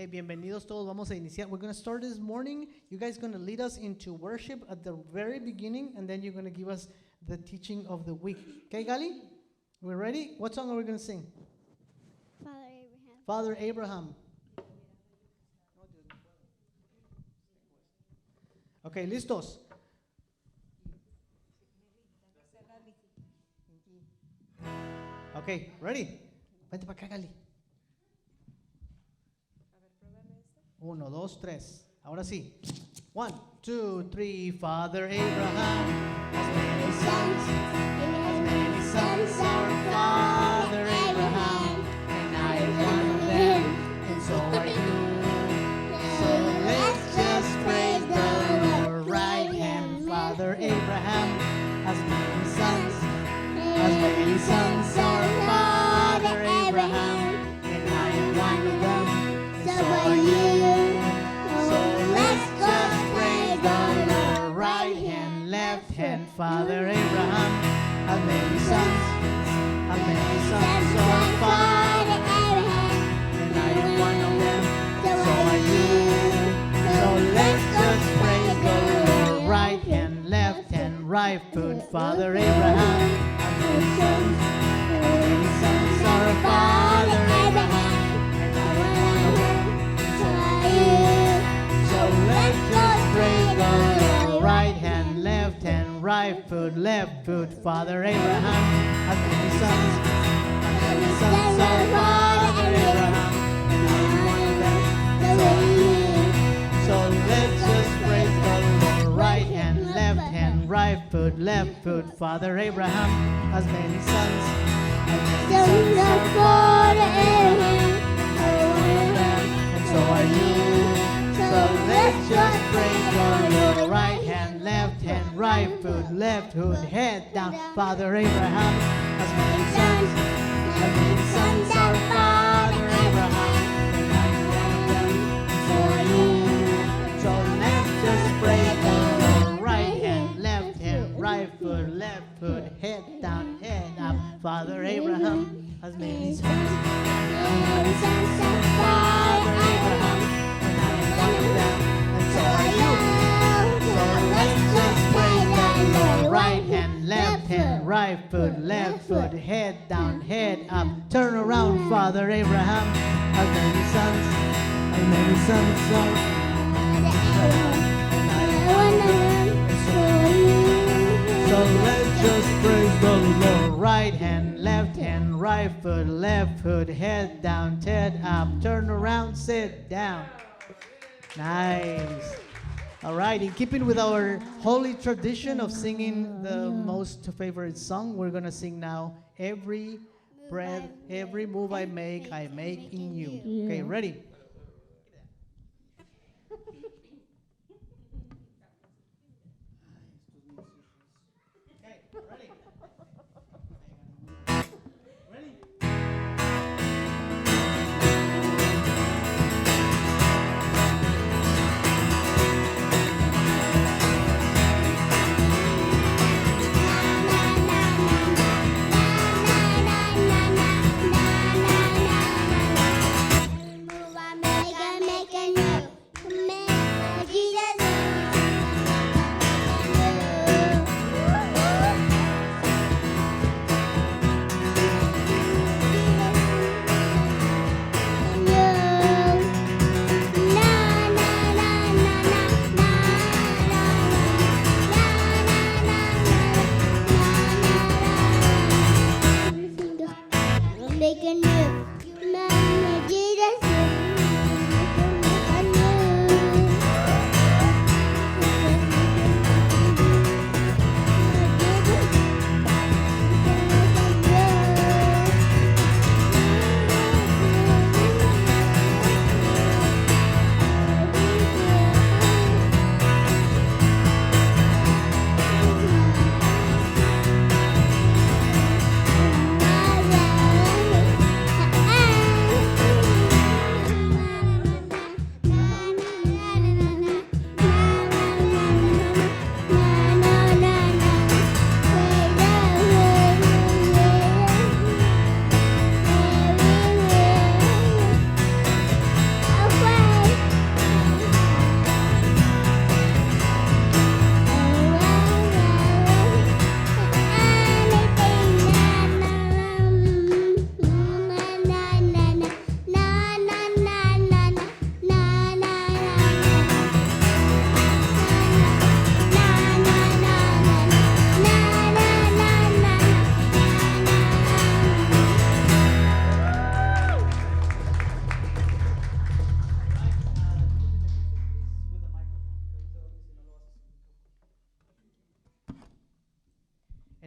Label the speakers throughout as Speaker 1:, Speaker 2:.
Speaker 1: Hey, bienvenidos todos. Vamos a iniciar. We're going to start this morning. You guys are going to lead us into worship at the very beginning, and then you're going to give us the teaching of the week. Okay, Gali? We're ready? What song are we going to sing?
Speaker 2: Father Abraham.
Speaker 1: Father Abraham. Okay, listos. Okay, ready? Vente para acá, Gali. 1, 2, 3. Ahora sí. 1, 2, 3. Father Abraham has many sons. Has many sons. Our Father Abraham, and I am one of them, and so are you. So let's just praise the Lord. Right hand. Father Abraham has many sons. Has many sons. Our Father Abraham, and I am one of them, and so are you. Father Abraham has many sons, our Father Abraham, and I am one of them, so are you. So let's just praise the Lord. Right hand, left hand, right foot. Father Abraham has many sons, our Father Abraham, and I am one of them, so are you. So let's just praise the Lord. Right hand, left hand, right foot, left foot. Father Abraham has many sons, our Father Abraham, and I am one of them, so are you. So let's just praise the Lord. Right hand, right foot, left foot. Father Abraham has many sons, our Father Abraham, and so are you. So let's just praise the Lord. Right hand, right foot, left foot, head down. Father Abraham has many sons, our Father Abraham, and I am one of them, and so are you. So let's just praise the Lord. Right foot, left foot, head down, head up. Father Abraham has many sons, our Father Abraham, and I am one of them, and so are you. So let's just praise the Lord. Right foot, left foot, head down, head up. Turn around. Father Abraham has many sons, our and I am one of them, and so are you. So let's just praise the Lord. Right foot, left foot, head down, head up. Turn around, sit down. Nice. All right, in keeping with our holy tradition of singing the most favorite song, we're going to sing now, Every Breath, Every Move I make in you. Okay, ready?
Speaker 2: Make a new man, Jesus.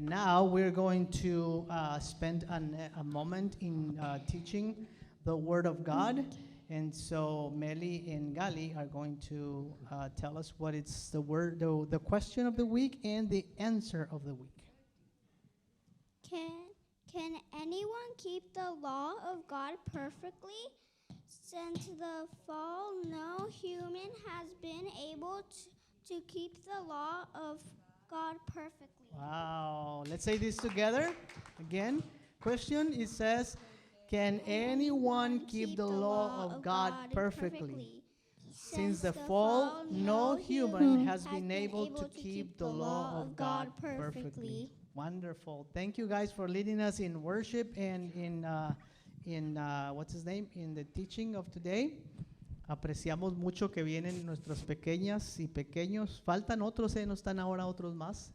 Speaker 1: And now we're going to spend a moment in teaching the Word of God. And so Meli and Gali are going to tell us what it's the word, the question of the week and the answer of the week.
Speaker 2: Can anyone keep the law of God perfectly? Since the fall, no human has been able to keep the law of God perfectly.
Speaker 1: Wow. Let's say this together again. Question, it says, can anyone keep the law of God perfectly? Since the fall, no human has been able to keep the law of God perfectly. Wonderful. Thank you guys for leading us in worship and in what's his name? In the teaching of today. Apreciamos mucho que vienen nuestras pequeñas y pequeños. Faltan otros, no están ahora otros más.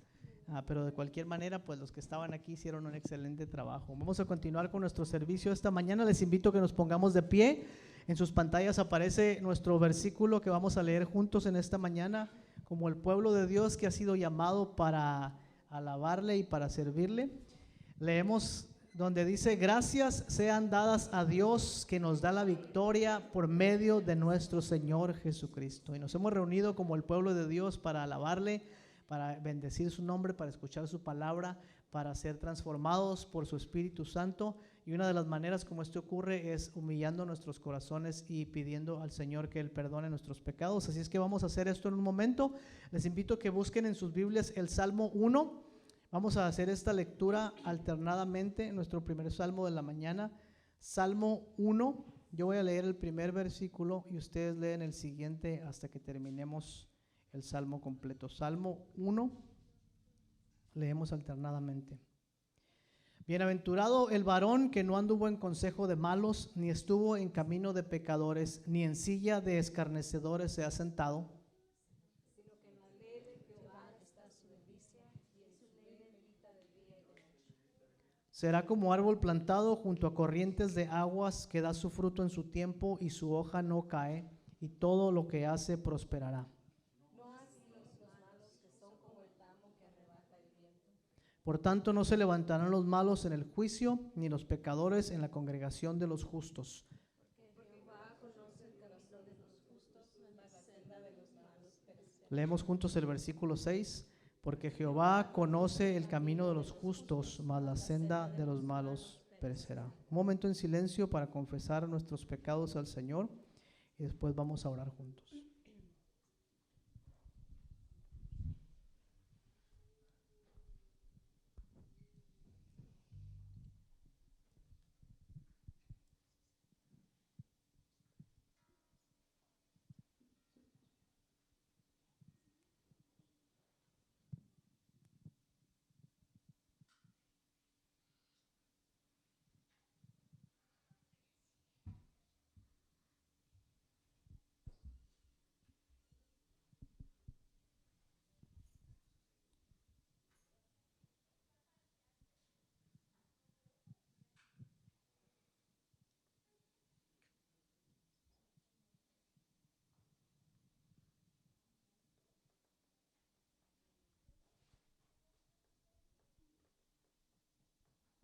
Speaker 1: Pero de cualquier manera, pues los que estaban aquí hicieron un excelente trabajo. Vamos a continuar con nuestro servicio esta mañana. Les invito a que nos pongamos de pie. En sus pantallas aparece nuestro versículo que vamos a leer juntos en esta mañana, como el pueblo de Dios que ha sido llamado para alabarle y para servirle. Leemos donde dice: gracias sean dadas a Dios que nos da la victoria por medio de nuestro Señor Jesucristo. Y nos hemos reunido como el pueblo de Dios para alabarle, para bendecir su nombre, para escuchar su palabra, para ser transformados por su Espíritu Santo. Y una de las maneras como esto ocurre es humillando nuestros corazones y pidiendo al Señor que Él perdone nuestros pecados. Así es que vamos a hacer esto en un momento. Les invito a que busquen en sus Biblias el Salmo 1. Vamos a hacer esta lectura alternadamente, nuestro primer salmo de la mañana. Salmo 1, yo voy a leer el primer versículo y ustedes leen el siguiente hasta que terminemos el salmo completo. Salmo 1, leemos alternadamente. Bienaventurado el varón que no anduvo en consejo de malos, ni estuvo en camino de pecadores, ni en silla de escarnecedores se ha sentado. Sino que en la ley de Jehová está su delicia, y en su ley medita de día y de noche. Será como árbol plantado junto a corrientes de aguas, que da su fruto en su tiempo, y su hoja no cae, y todo lo que hace prosperará. Por tanto, no se levantarán los malos en el juicio, ni los pecadores en la congregación de los justos. Leemos juntos el versículo 6. Porque Jehová conoce el camino de los justos, mas la senda de los malos perecerá. Un momento en silencio para confesar nuestros pecados al Señor y después vamos a orar juntos.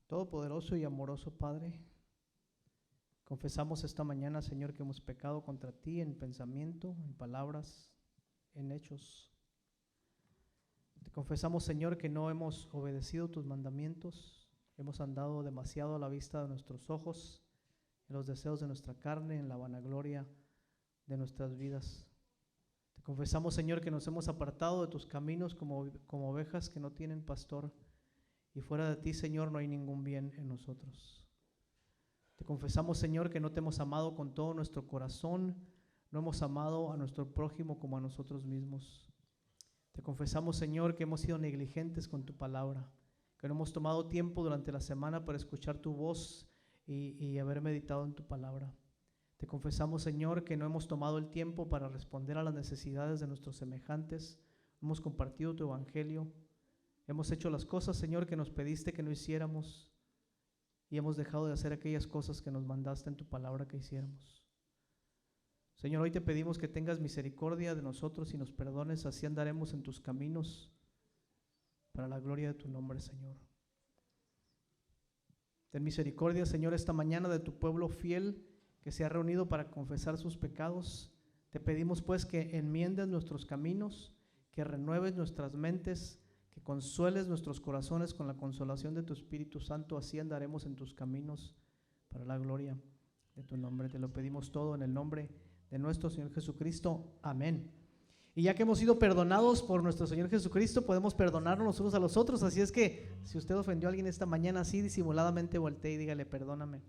Speaker 1: Todopoderoso y amoroso Padre, confesamos esta mañana, Señor, que hemos pecado contra ti en pensamiento, en palabras, en hechos. Te confesamos, Señor, que no hemos obedecido tus mandamientos, hemos andado demasiado a la vista de nuestros ojos, en los deseos de nuestra carne, en la vanagloria de nuestras vidas. Te confesamos, Señor, que nos hemos apartado de tus caminos como ovejas que no tienen pastor. Y fuera de ti, Señor, no hay ningún bien en nosotros. Te confesamos, Señor, que no te hemos amado con todo nuestro corazón, no hemos amado a nuestro prójimo como a nosotros mismos. Te confesamos, Señor, que hemos sido negligentes con tu palabra, que no hemos tomado tiempo durante la semana para escuchar tu voz y haber meditado en tu palabra. Te confesamos, Señor, que no hemos tomado el tiempo para responder a las necesidades de nuestros semejantes, no hemos compartido tu evangelio. Hemos hecho las cosas, Señor, que nos pediste que no hiciéramos y hemos dejado de hacer aquellas cosas que nos mandaste en tu palabra que hiciéramos. Señor, hoy te pedimos que tengas misericordia de nosotros y nos perdones, así andaremos en tus caminos. para la gloria de tu nombre, Señor. Ten misericordia, Señor, esta mañana de tu pueblo fiel que se ha reunido para confesar sus pecados. Te pedimos pues que enmiendes nuestros caminos, que renueves nuestras mentes, que consueles nuestros corazones con la consolación de tu Espíritu Santo. Así andaremos en tus caminos para la gloria de tu nombre. Te lo pedimos todo en el nombre de nuestro Señor Jesucristo. Amén. Y ya que hemos sido perdonados por nuestro Señor Jesucristo, podemos perdonarnos los unos a los otros. Así es que si usted ofendió a alguien esta mañana, así disimuladamente voltee y dígale: perdóname.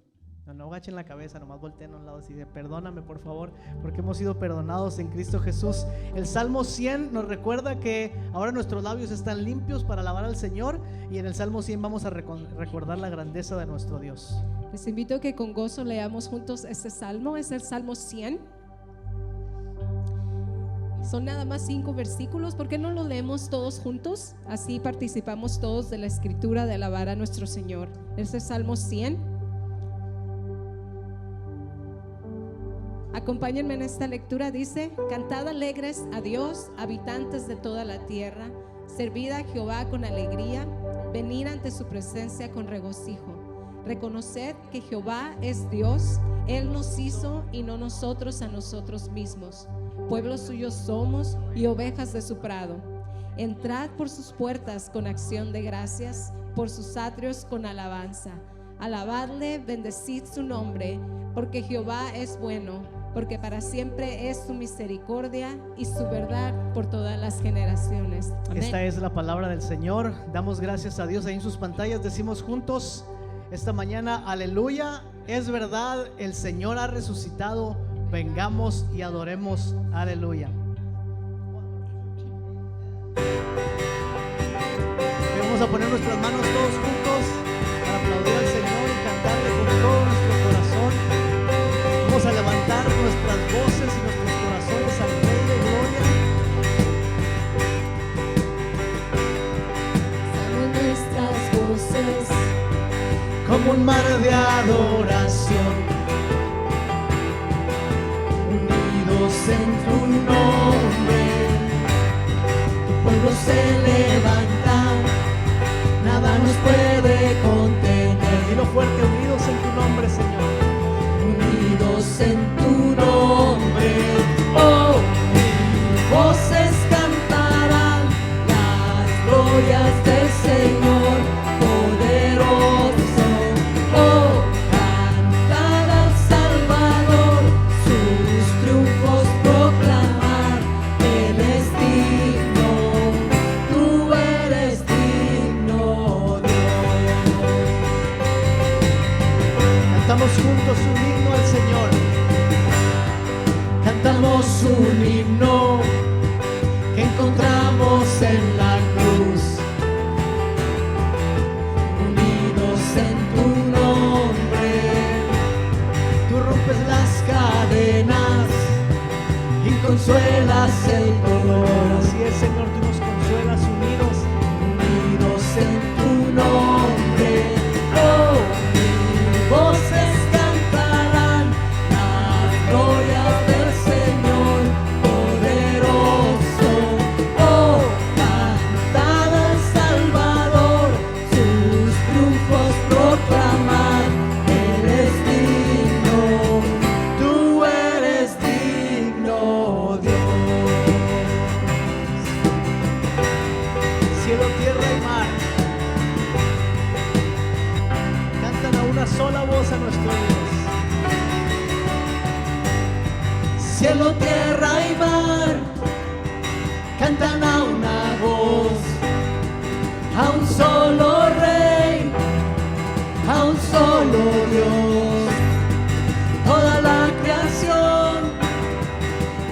Speaker 1: No agachen la cabeza, nomás volteen a un lado así de: perdóname, por favor, porque hemos sido perdonados en Cristo Jesús. El Salmo 100 nos recuerda que ahora nuestros labios están limpios para alabar al Señor, y en el Salmo 100 vamos a recordar la grandeza de nuestro Dios.
Speaker 3: Les invito a que con gozo leamos juntos este salmo. Es el Salmo 100. Son nada más 5 versículos. ¿Por qué no lo leemos todos juntos? Así participamos todos de la escritura de alabar a nuestro Señor. Es el Salmo 100. Acompáñenme en esta lectura. Dice: cantad alegres a Dios, habitantes de toda la tierra, servid a Jehová con alegría, venid ante su presencia con regocijo. Reconoced que Jehová es Dios, Él nos hizo y no nosotros a nosotros mismos. Pueblo suyo somos y ovejas de su prado. Entrad por sus puertas con acción de gracias, por sus atrios con alabanza. Alabadle, bendecid su nombre, porque Jehová es bueno, porque para siempre es su misericordia y su verdad por todas las generaciones. Amén.
Speaker 1: Esta es la palabra del Señor. Damos gracias a Dios. Ahí en sus pantallas decimos juntos esta mañana: aleluya, es verdad, el Señor ha resucitado. Vengamos y adoremos. Aleluya. Vamos a poner nuestras manos todos juntos para aplaudir al Señor y cantarle con todo nuestro corazón. Vamos a levantar nuestras voces y nuestros corazones al Rey de Gloria.
Speaker 3: Alzamos nuestras voces
Speaker 1: Como un mar de adoración,
Speaker 4: en tu nombre, tu pueblo se levanta, nada nos puede contener.
Speaker 1: Dilo fuerte: unidos en tu nombre, Señor.
Speaker 4: Unidos en tu nombre, oh, voces cantarán las glorias del Señor poderoso, oh, cantar al Salvador, sus triunfos proclamar. Él es digno, tú eres digno, Dios.
Speaker 1: Cantamos juntos un himno al Señor.
Speaker 4: Cantamos un himno que encontramos en la cruz. Unidos en tu nombre,
Speaker 1: Tú rompes las
Speaker 4: cadenas y consuelas el dolor.
Speaker 1: Así es, Señor, tú nos consuelas unidos.
Speaker 4: Unidos en tu nombre, oh, mil voces cantarán las glorias del Señor poderoso, oh, cantad al Salvador, sus triunfos proclamar. Él es digno, tú eres digno, Dios.
Speaker 1: Cielo, tierra y mar cantan a una sola voz a nuestro Dios.
Speaker 4: Cielo, tierra y mar cantan a una voz, a un solo Rey, a un solo Dios. Toda la creación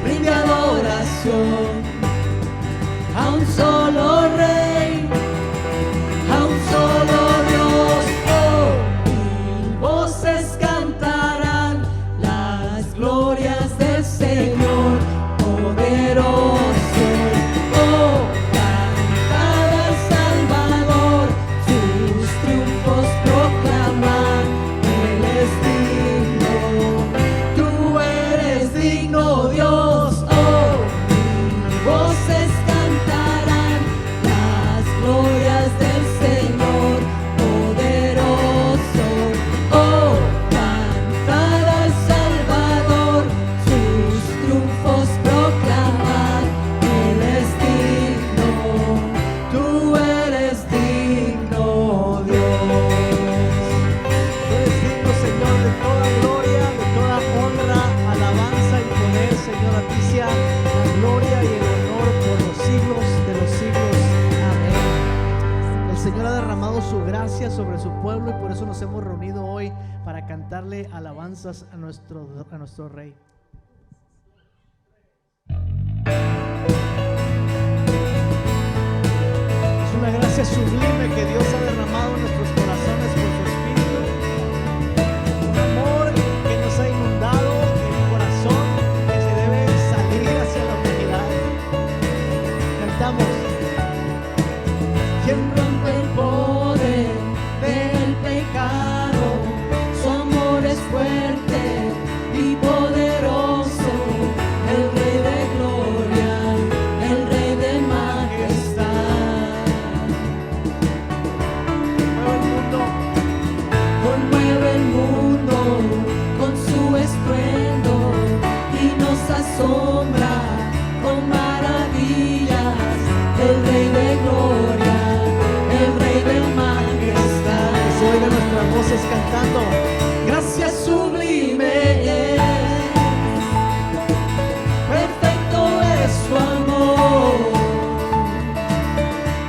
Speaker 4: rinde adoración a un solo Rey, a un solo Dios. Oh, mil voces cantarán las glorias del Señor poderoso. Oh, cantad al Salvador, sus triunfos proclamar. Él es digno, tú eres digno, Dios. Oh, mil
Speaker 1: gracia sobre su pueblo y por eso nos hemos reunido hoy para cantarle alabanzas a nuestro Rey. Es una gracia sublime que Dios ha derramado en nuestros corazones por su Espíritu. Un amor que nos ha inundado el corazón, que se debe salir hacia la humanidad. Cantamos.
Speaker 4: Quien rompe el poder del pecado, su amor es fuerte y poderoso, el Rey de gloria, el Rey de majestad. Conmueve el mundo con su estruendo y nos asombra con maravillas, el Rey de gloria, el Rey de majestad.
Speaker 1: Se oigan nuestras voces cantando.
Speaker 4: Gracia sublime es, perfecto es su amor.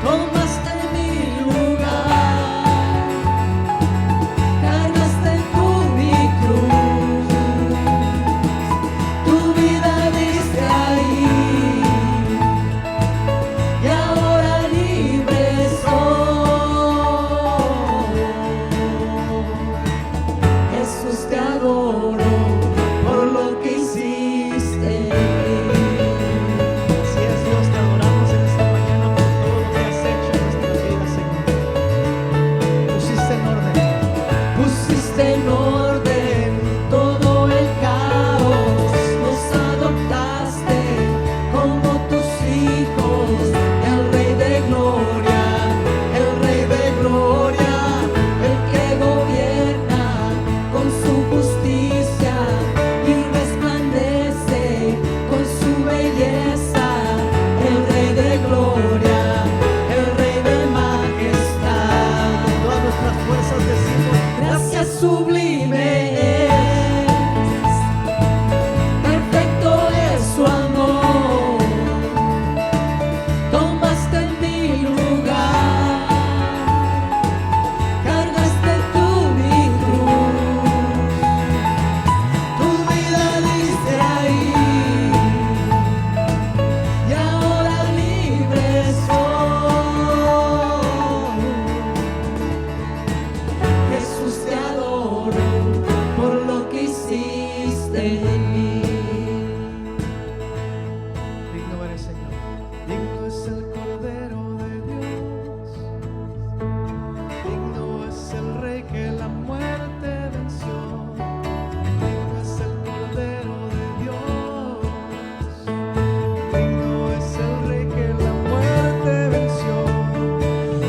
Speaker 4: Tomaste mi lugar, cargaste tú mi cruz, tu vida diste ahí, y ahora libre soy. Jesús, te adoro por lo que hiciste en mí.
Speaker 1: Así es, Dios, te adoramos en esta mañana por todo lo que has hecho en nuestras vidas, Señor. Pusiste en orden
Speaker 4: todo el caos, nos adoptaste como tus hijos, el Rey de gloria, el Rey de gloria, el que gobierna con su justicia y resplandece con su belleza, el Rey de gloria, el Rey de majestad.
Speaker 1: todas nuestras fuerzas, decimos.
Speaker 4: Gracia sublime es, perfecto es su amor. Tomaste mi lugar, cargaste tú mi cruz, tu vida diste ahí, y ahora libre soy. Jesús, te adoro por lo que hiciste en mí.
Speaker 1: Digno eres, Señor. Digno es el Cordero de Dios. Digno es el Rey que la muerte venció. Digno es el Cordero de Dios. Digno es el Rey que la muerte venció.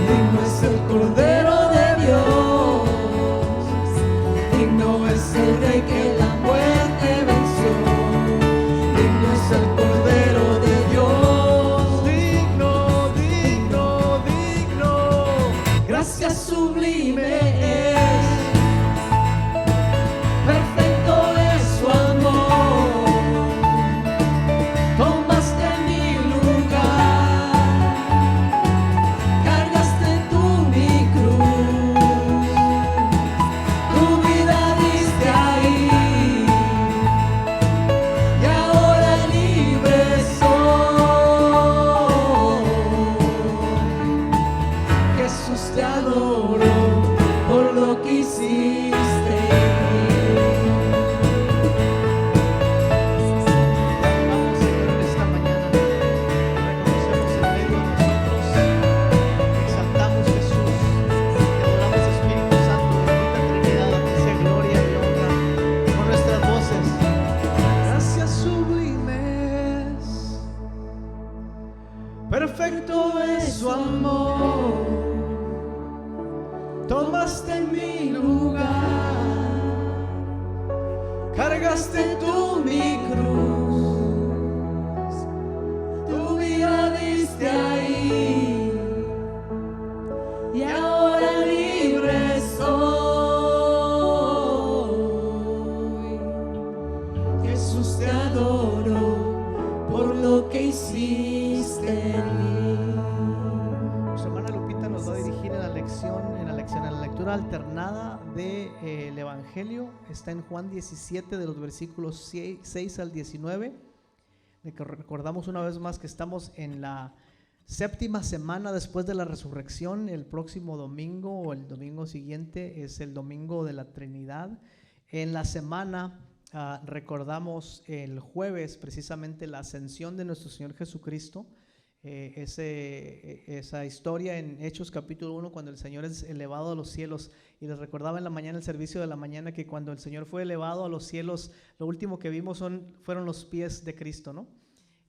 Speaker 4: Digno es el Cordero de Dios, digno es el Rey que la muerte venció, digno es el Cordero de Dios,
Speaker 1: Digno, digno, digno.
Speaker 4: gracia sublime es, perfecto es su amor. Tomaste mi lugar, cargaste tú mi cruz, tu vida diste ahí, y ahora libre soy. Jesús, te adoro por lo que hiciste en mí.
Speaker 1: Vamos, Señor, en esta mañana. Reconocemos en medio de nosotros. Exaltamos Jesús. Te adoramos, Espíritu Santo. Bendita Trinidad. A ti sea gloria y honra con nuestras voces. Gracias sublimes. Perfecto es su amor.
Speaker 4: Tomaste mi lugar, cargaste tú mi cruz, tu vida diste ahí, y ahora libre soy. Jesús, te adoro por lo que hiciste en mí.
Speaker 1: Nuestra hermana Lupita nos va a dirigir en la lección alternada del Evangelio está en Juan 17, de los versículos 6 al 19. Recordamos una vez más que estamos en la séptima semana después de la resurrección. El próximo domingo o el domingo siguiente es el domingo de la Trinidad. En la semana recordamos el jueves precisamente la ascensión de nuestro Señor Jesucristo. Esa historia en Hechos capítulo 1, cuando el Señor es elevado a los cielos. Y les recordaba en la mañana, el servicio de la mañana, que cuando el Señor fue elevado a los cielos, lo último que vimos fueron los pies de Cristo, ¿no?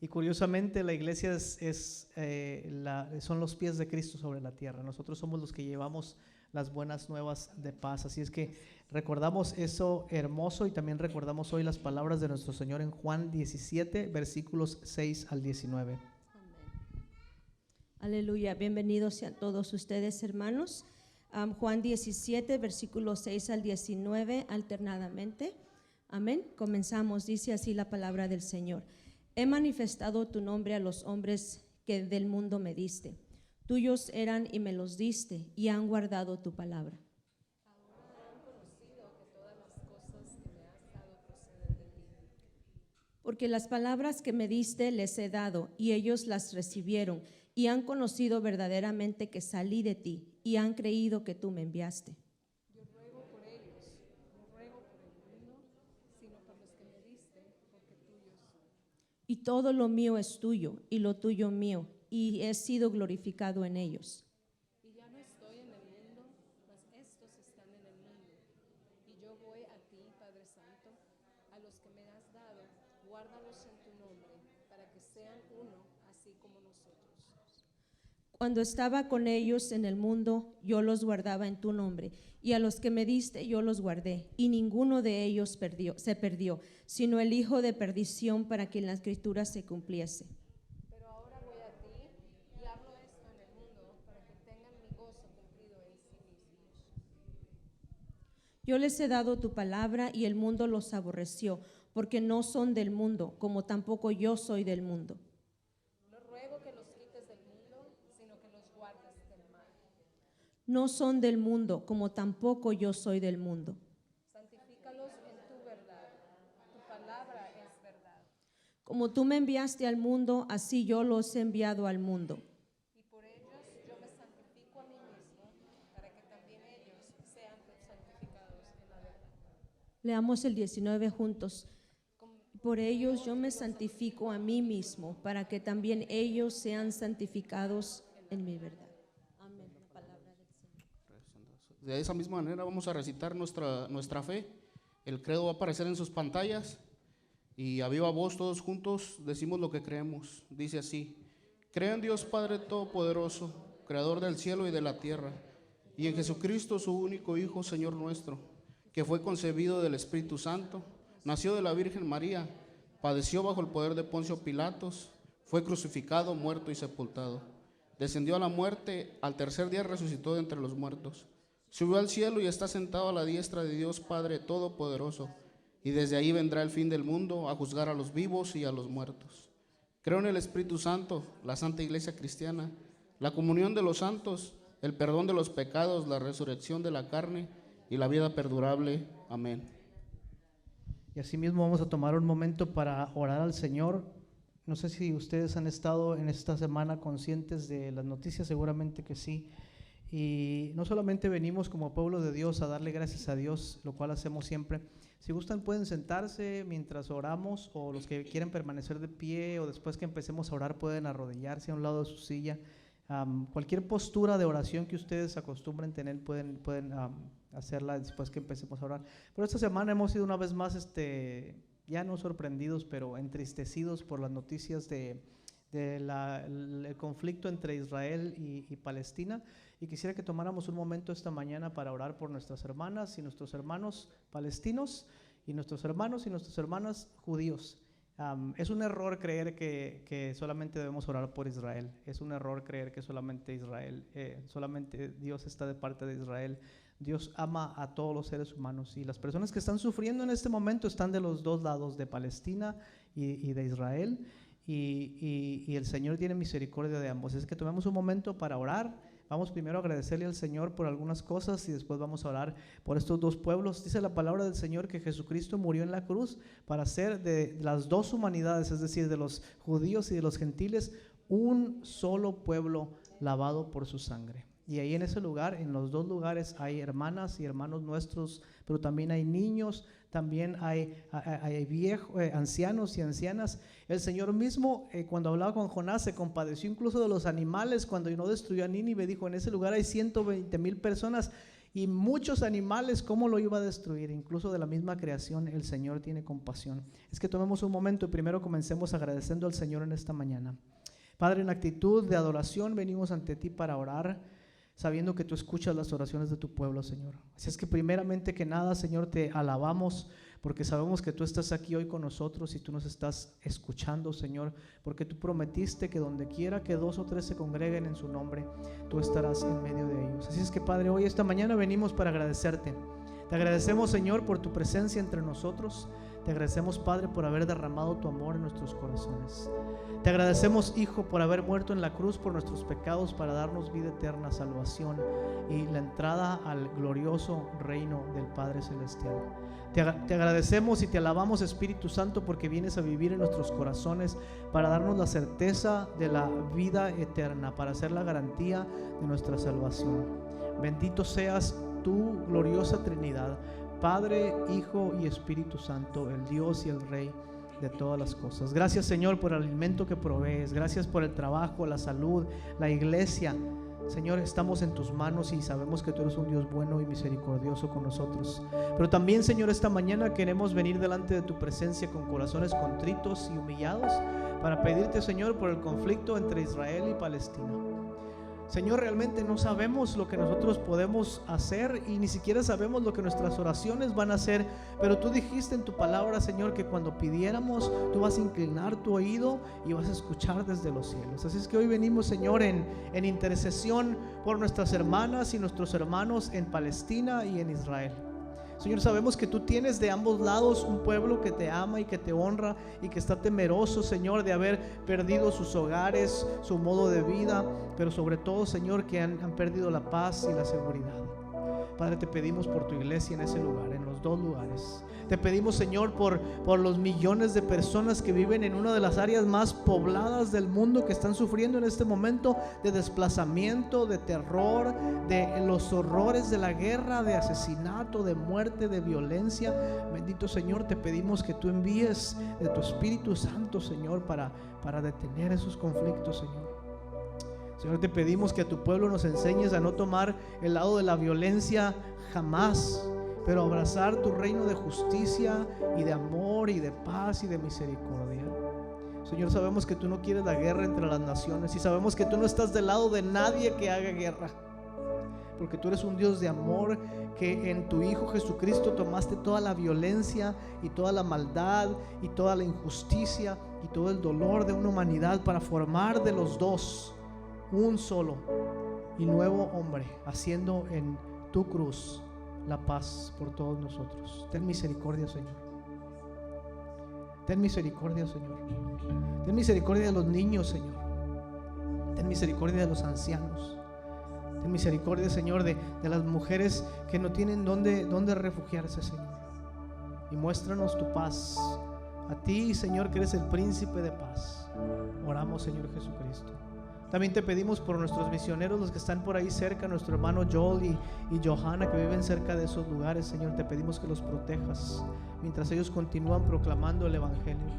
Speaker 1: Y curiosamente la iglesia son los pies de Cristo sobre la tierra. Nosotros somos los que llevamos las buenas nuevas de paz. Así es que recordamos eso hermoso, y también recordamos hoy las palabras de nuestro Señor en Juan 17, versículos 6 al 19.
Speaker 5: Aleluya, bienvenidos sean todos ustedes, hermanos. Juan 17, versículos 6 al 19, alternadamente. Amén. Comenzamos, dice así la palabra del Señor. He manifestado tu nombre a los hombres que del mundo me diste. Tuyos eran y me los diste, y han guardado tu palabra. Ahora han conocido que todas las cosas que me has dado proceden de ti. Porque las palabras que me diste les he dado, y ellos las recibieron, y han conocido verdaderamente que salí de ti, y han creído que tú me enviaste. Yo ruego por ellos, no ruego por el mundo, sino por los que me diste, porque tuyos son. Y todo lo mío es tuyo, y lo tuyo mío, y he sido glorificado en ellos. Y ya no estoy en el mundo, mas estos están en el mundo. Y yo voy a ti, Padre Santo, a los que me has dado, guárdalos en tu nombre, para que sean uno, así como nosotros. Cuando estaba con ellos en el mundo, yo los guardaba en tu nombre, y a los que me diste yo los guardé, y ninguno de ellos se perdió, sino el hijo de perdición, para que la escritura se cumpliese. Pero ahora voy a ti, y hablo esto en el mundo, para que tengan mi gozo cumplido en sí mismos. Yo les he dado tu palabra, y el mundo los aborreció, porque no son del mundo, como tampoco yo soy del mundo. No son del mundo, como tampoco yo soy del mundo. Santifícalos en tu verdad. Tu palabra es verdad. Como tú me enviaste al mundo, así yo los he enviado al mundo. Y por ellos yo me santifico a mí mismo, para que también ellos sean santificados en la verdad. Leamos el 19 juntos. Por ellos yo me santifico a mí mismo, para que también ellos sean santificados en mi verdad.
Speaker 6: De esa misma manera vamos a recitar nuestra fe. El credo va a aparecer en sus pantallas, y a viva voz todos juntos decimos lo que creemos. Dice así: creo en Dios Padre Todopoderoso, Creador del cielo y de la tierra, y en Jesucristo su único Hijo, Señor nuestro, que fue concebido del Espíritu Santo, nació de la Virgen María, padeció bajo el poder de Poncio Pilatos, fue crucificado, muerto y sepultado, descendió a la muerte, al tercer día resucitó de entre los muertos, subió al cielo y está sentado a la diestra de Dios Padre Todopoderoso, y desde ahí vendrá el fin del mundo a juzgar a los vivos y a los muertos. Creo en el Espíritu Santo, la Santa Iglesia Cristiana, la comunión de los santos, el perdón de los pecados, la resurrección de la carne y la vida perdurable. Amén.
Speaker 1: Y asimismo vamos a tomar un momento para orar al Señor. No sé si ustedes han estado en esta semana conscientes de las noticias, seguramente que sí. Y no solamente venimos como pueblo de Dios a darle gracias a Dios, lo cual hacemos siempre. Si gustan pueden sentarse mientras oramos, o los que quieren permanecer de pie, o después que empecemos a orar pueden arrodillarse a un lado de su silla. Cualquier postura de oración que ustedes acostumbren tener pueden hacerla después que empecemos a orar. Pero esta semana hemos sido una vez más ya no sorprendidos, pero entristecidos por las noticias del conflicto entre Israel y Palestina. Y quisiera que tomáramos un momento esta mañana para orar por nuestras hermanas y nuestros hermanos palestinos, y nuestros hermanos y nuestras hermanas judíos. Es un error creer que solamente debemos orar por Israel. Es un error creer que solamente Dios está de parte de Israel. Dios ama a todos los seres humanos, y las personas que están sufriendo en este momento están de los dos lados, de Palestina y de Israel. Y el Señor tiene misericordia de ambos. Es que tomemos un momento para orar Vamos primero a agradecerle al Señor por algunas cosas y después vamos a orar por estos dos pueblos. Dice la palabra del Señor que Jesucristo murió en la cruz para hacer de las dos humanidades, es decir, de los judíos y de los gentiles, un solo pueblo lavado por su sangre. Y ahí en ese lugar, en los dos lugares, hay hermanas y hermanos nuestros, pero también hay niños, también hay viejos, ancianos y ancianas. El Señor mismo, cuando hablaba con Jonás, se compadeció incluso de los animales. Cuando no destruyó a Nínive, dijo: en ese lugar hay 120,000 personas y muchos animales, ¿cómo lo iba a destruir? Incluso de la misma creación, el Señor tiene compasión. Es que tomemos un momento y primero comencemos agradeciendo al Señor en esta mañana. Padre, en actitud de adoración venimos ante ti para orar, sabiendo que tú escuchas las oraciones de tu pueblo, Señor. Así es que primeramente que nada, Señor, te alabamos porque sabemos que tú estás aquí hoy con nosotros y tú nos estás escuchando, Señor, porque tú prometiste que donde quiera que 2 o 3 se congreguen en su nombre, tú estarás en medio de ellos. Así es que, Padre, hoy esta mañana venimos para agradecerte. Te agradecemos, Señor, por tu presencia entre nosotros. Te agradecemos, Padre, por haber derramado tu amor en nuestros corazones. Te agradecemos, Hijo, por haber muerto en la cruz por nuestros pecados para darnos vida eterna, salvación y la entrada al glorioso reino del Padre Celestial. Te agradecemos y te alabamos, Espíritu Santo, porque vienes a vivir en nuestros corazones para darnos la certeza de la vida eterna, para hacer la garantía de nuestra salvación. Bendito seas tú, gloriosa Trinidad, Padre, Hijo y Espíritu Santo, el Dios y el Rey de todas las cosas. Gracias, Señor, por el alimento que provees. Gracias por el trabajo, la salud, la iglesia. Señor, estamos en tus manos y sabemos que tú eres un Dios bueno y misericordioso con nosotros. Pero también, Señor, esta mañana queremos venir delante de tu presencia con corazones contritos y humillados para pedirte, Señor, por el conflicto entre Israel y Palestina. Señor, realmente no sabemos lo que nosotros podemos hacer y ni siquiera sabemos lo que nuestras oraciones van a hacer, pero tú dijiste en tu palabra, Señor, que cuando pidiéramos tú vas a inclinar tu oído y vas a escuchar desde los cielos. Así es que hoy venimos, Señor, en intercesión por nuestras hermanas y nuestros hermanos en Palestina y en Israel. Señor, sabemos que tú tienes de ambos lados un pueblo que te ama y que te honra y que está temeroso, Señor, de haber perdido sus hogares, su modo de vida, pero sobre todo, Señor, que han perdido la paz y la seguridad. Padre, te pedimos por tu iglesia en ese lugar, en los dos lugares. Te pedimos, Señor, por los millones de personas que viven en una de las áreas más pobladas del mundo, que están sufriendo en este momento de desplazamiento, de terror, de los horrores de la guerra, de asesinato, de muerte, de violencia. Bendito Señor, te pedimos que tú envíes de tu Espíritu Santo, Señor, para detener esos conflictos, Señor. Señor, te pedimos que a tu pueblo nos enseñes a no tomar el lado de la violencia jamás, pero abrazar tu reino de justicia y de amor y de paz y de misericordia. Señor, sabemos que tú no quieres la guerra entre las naciones y sabemos que tú no estás del lado de nadie que haga guerra, porque tú eres un Dios de amor, que en tu Hijo Jesucristo tomaste toda la violencia y toda la maldad y toda la injusticia y todo el dolor de una humanidad para formar de los dos un solo y nuevo hombre, haciendo en tu cruz la paz por todos nosotros. Ten misericordia, Señor. Ten misericordia, Señor. Ten misericordia de los niños, Señor. Ten misericordia de los ancianos. Ten misericordia, Señor, de las mujeres que no tienen dónde refugiarse, Señor. Y muéstranos tu paz. A ti, Señor, que eres el príncipe de paz. Oramos, Señor Jesucristo. También te pedimos por nuestros misioneros, los que están por ahí cerca, nuestro hermano Joel y Johanna, que viven cerca de esos lugares. Señor, te pedimos que los protejas mientras ellos continúan proclamando el Evangelio.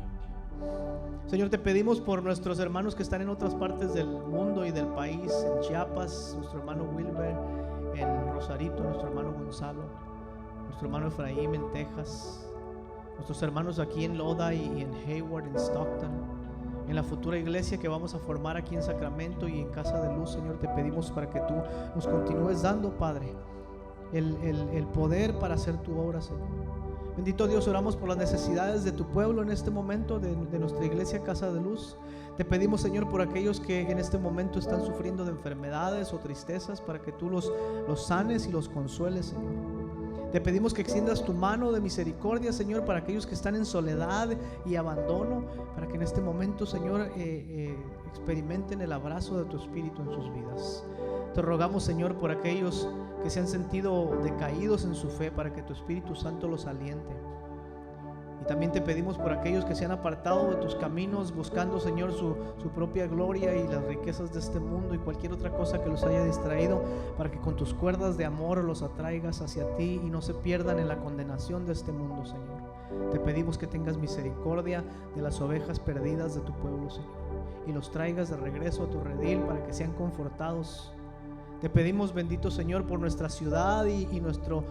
Speaker 1: Señor, te pedimos por nuestros hermanos que están en otras partes del mundo y del país, en Chiapas, nuestro hermano Wilber, en Rosarito, nuestro hermano Gonzalo, nuestro hermano Efraín en Texas, nuestros hermanos aquí en Loda y en Hayward, en Stockton, en la futura iglesia que vamos a formar aquí en Sacramento y en Casa de Luz. Señor, te pedimos para que tú nos continúes dando, Padre, el poder para hacer tu obra, Señor. Bendito Dios, oramos por las necesidades de tu pueblo en este momento, de nuestra iglesia Casa de Luz. Te pedimos, Señor, por aquellos que en este momento están sufriendo de enfermedades o tristezas, para que tú los sanes y los consueles, Señor. Te pedimos que extiendas tu mano de misericordia, Señor, para aquellos que están en soledad y abandono, para que en este momento, Señor, experimenten el abrazo de tu Espíritu en sus vidas. Te rogamos, Señor, por aquellos que se han sentido decaídos en su fe, para que tu Espíritu Santo los aliente. Y también te pedimos por aquellos que se han apartado de tus caminos, buscando, Señor, su propia gloria y las riquezas de este mundo y cualquier otra cosa que los haya distraído, para que con tus cuerdas de amor los atraigas hacia ti y no se pierdan en la condenación de este mundo, Señor. Te pedimos que tengas misericordia de las ovejas perdidas de tu pueblo, Señor, y los traigas de regreso a tu redil para que sean confortados. Te pedimos, bendito Señor, por nuestra ciudad y nuestro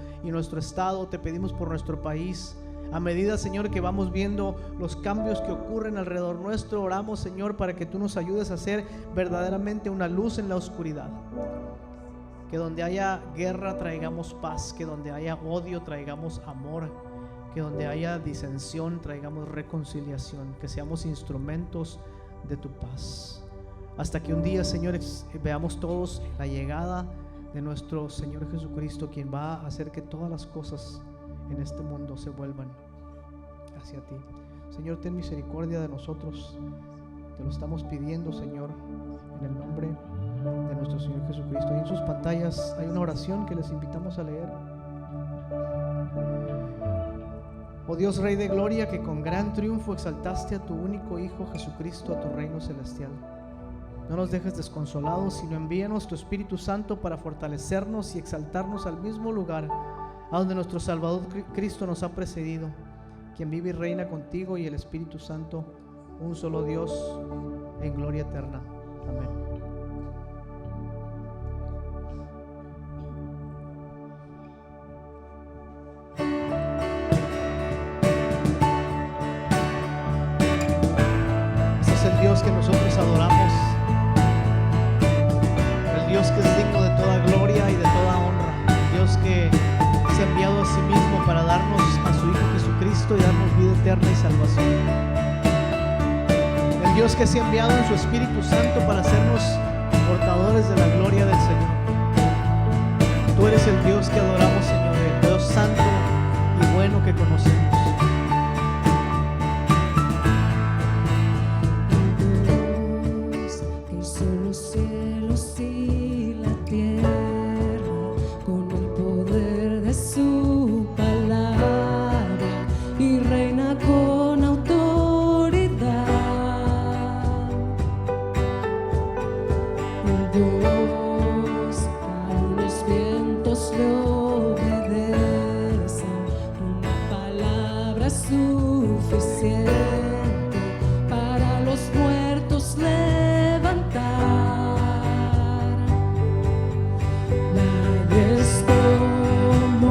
Speaker 1: estado. Te pedimos por nuestro país. A medida, Señor, que vamos viendo los cambios que ocurren alrededor nuestro, oramos, Señor, para que tú nos ayudes a ser verdaderamente una luz en la oscuridad. Que donde haya guerra traigamos paz, que donde haya odio traigamos amor, que donde haya disensión traigamos reconciliación, que seamos instrumentos de tu paz. Hasta que un día, Señor, veamos todos la llegada de nuestro Señor Jesucristo, quien va a hacer que todas las cosas en este mundo se vuelvan hacia ti. Señor, ten misericordia de nosotros. Te lo estamos pidiendo, Señor, en el nombre de nuestro Señor Jesucristo. Y en sus pantallas hay una oración que les invitamos a leer. Oh Dios, Rey de gloria, que con gran triunfo exaltaste a tu único Hijo Jesucristo a tu reino celestial. No nos dejes desconsolados, sino envíanos tu Espíritu Santo para fortalecernos y exaltarnos al mismo lugar a donde nuestro Salvador Cristo nos ha precedido, quien vive y reina contigo y el Espíritu Santo, un solo Dios, en gloria eterna. Amén. Ese es el Dios que nosotros adoramos, el Dios que es digno de toda gloria y de toda honra, el Dios que se ha enviado a sí mismo para darnos a su Hijo Jesucristo y darnos vida eterna y salvación. El Dios que se ha enviado en su Espíritu Santo para hacernos portadores de la gloria del Señor. Tú eres el Dios que adoramos, Señor, el Dios santo y bueno que conocemos.
Speaker 3: Dios que hizo los cielos y la tierra con el poder de su palabra y reina con autoridad. Dios que aún los vientos le obedecen, una palabra suficiente para los muertos levantar. Nadie es como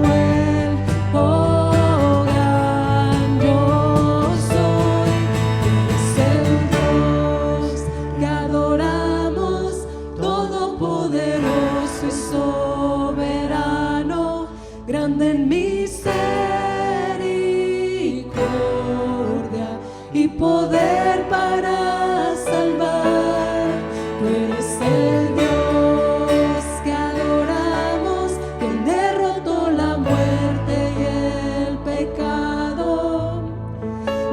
Speaker 3: Él, oh gran yo soy. Es el Dios que adoramos, todopoderoso y soberano, grande en misericordia y poder para salvar. Tú eres el Dios que adoramos, quien derrotó la muerte y el pecado,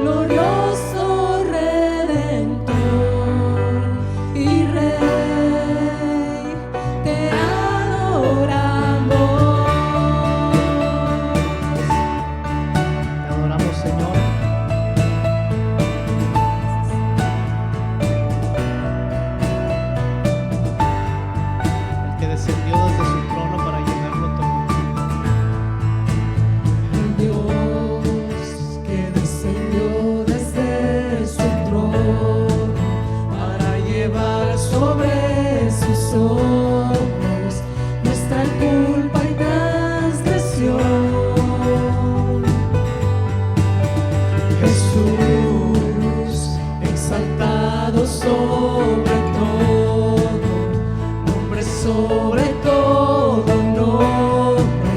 Speaker 3: glorioso Redentor y Rey, te adoramos.
Speaker 1: Te adoramos, Señor. El que descendió desde su trono para llenarlo todo.
Speaker 3: Dios que descendió desde su trono para llevar sobre sus hombros nuestra culpa y transgresión. Jesús, exaltado sobre todo, nombre sobre todo nombre,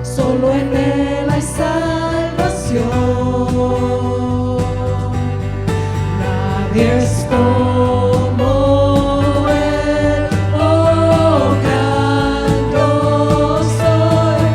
Speaker 3: solo en Él hay salvación. Nadie es como Él, oh gran yo soy.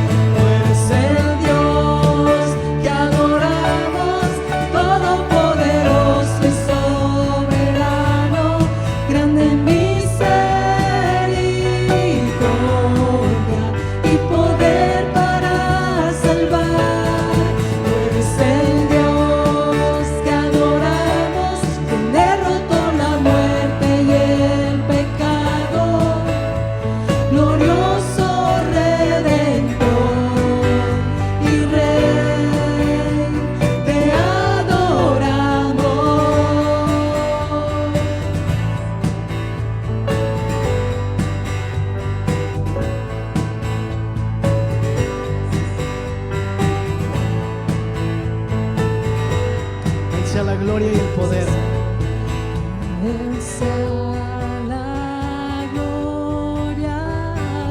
Speaker 3: Él sea la gloria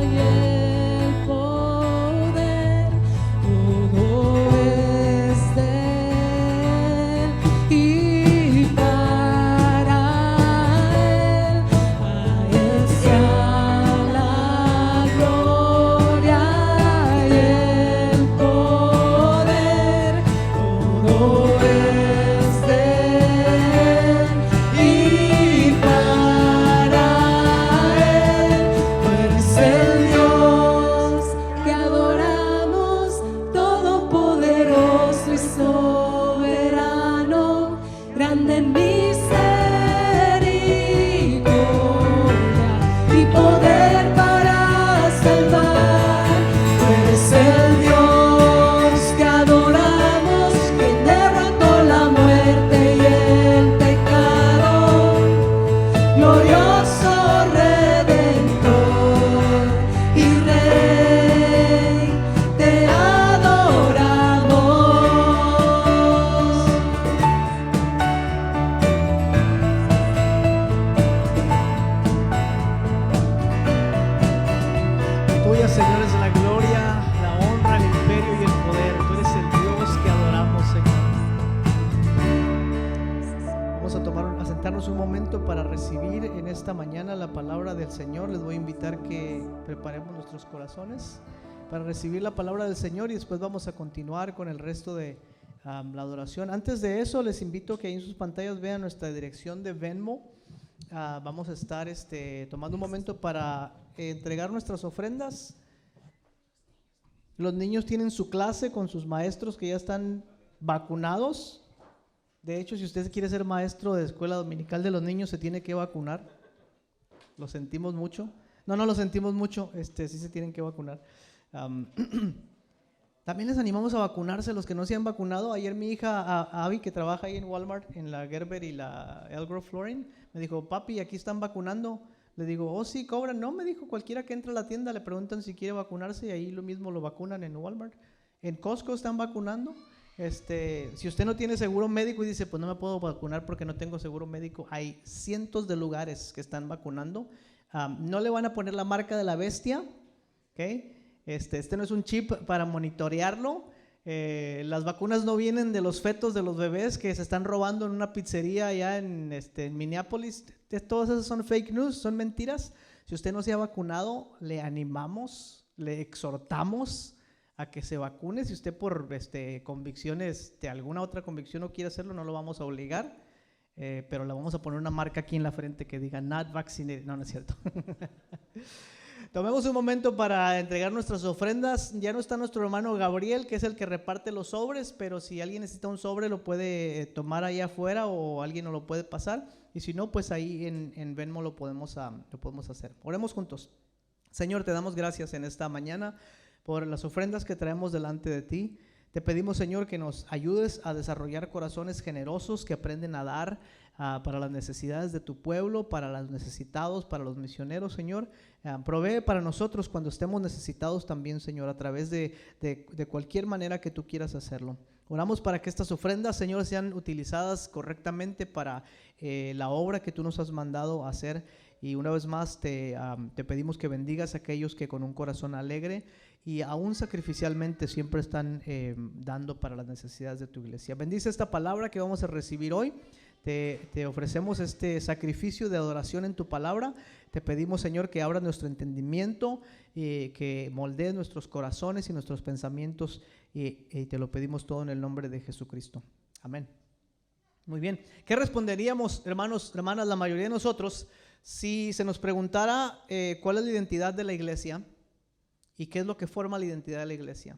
Speaker 3: y el poder, todo es de Él y para Él. A Él sea la gloria y el poder, todo es de Él y para Él. Tú eres el Dios que adoramos, todopoderoso y soberano, grande en misericordia y poder para salvar. Tú eres el Dios que adoramos, que derrotó la muerte y el pecado, glorioso Redentor y Rey, te adoramos.
Speaker 1: Tuya, Señor, es la gloria, la honra, el imperio y el poder. Tú eres el Dios que adoramos, Señor. Vamos a sentarnos un momento para recibir en esta mañana la palabra del Señor. Les voy a invitar que preparemos nuestros corazones para recibir la palabra del Señor y después vamos a continuar con el resto de la adoración. Antes de eso, les invito que ahí en sus pantallas vean nuestra dirección de Venmo. Vamos a estar tomando un momento para entregar nuestras ofrendas. Los niños tienen su clase con sus maestros que ya están vacunados. De hecho, si usted quiere ser maestro de escuela dominical de los niños, se tiene que vacunar. Lo sentimos mucho. No lo sentimos mucho. Sí se tienen que vacunar. También les animamos a vacunarse los que no se han vacunado. Ayer mi hija Abby, que trabaja ahí en Walmart, en la Gerber y la Elgrove Flooring, me dijo: papi, aquí están vacunando. Le digo: oh, sí, cobran. No, me dijo, cualquiera que entre a la tienda le preguntan si quiere vacunarse y ahí lo mismo lo vacunan en Walmart. En Costco están vacunando. Si usted no tiene seguro médico y dice: pues no me puedo vacunar porque no tengo seguro médico, hay cientos de lugares que están vacunando. No le van a poner la marca de la bestia, ¿ok? Este no es un chip para monitorearlo. Las vacunas no vienen de los fetos de los bebés que se están robando en una pizzería allá en Minneapolis. Todas esas son fake news, son mentiras. Si usted no se ha vacunado, le animamos, le exhortamos a que se vacune. Si usted por convicciones, de alguna otra convicción no quiere hacerlo, no lo vamos a obligar, pero le vamos a poner una marca aquí en la frente que diga not vaccinated. No es cierto. Tomemos un momento para entregar nuestras ofrendas. Ya no está nuestro hermano Gabriel, que es el que reparte los sobres, pero si alguien necesita un sobre lo puede tomar ahí afuera o alguien nos lo puede pasar, y si no, pues ahí en Venmo lo podemos hacer. Oremos juntos. Señor, te damos gracias en esta mañana por las ofrendas que traemos delante de ti. Te pedimos, Señor, que nos ayudes a desarrollar corazones generosos que aprenden a dar para las necesidades de tu pueblo, para los necesitados, para los misioneros, Señor. Provee para nosotros cuando estemos necesitados también, Señor, a través de cualquier manera que tú quieras hacerlo. Oramos para que estas ofrendas, Señor, sean utilizadas correctamente para la obra que tú nos has mandado a hacer. Y una vez más te pedimos que bendigas a aquellos que con un corazón alegre y aún sacrificialmente siempre están dando para las necesidades de tu iglesia. Bendice esta palabra que vamos a recibir hoy. Te ofrecemos este sacrificio de adoración en tu palabra. Te pedimos, Señor, que abras nuestro entendimiento, que moldees nuestros corazones y nuestros pensamientos, y te lo pedimos todo en el nombre de Jesucristo. Amén. Muy bien. ¿Qué responderíamos, hermanos, hermanas, la mayoría de nosotros, si se nos preguntara cuál es la identidad de la iglesia y qué es lo que forma la identidad de la iglesia?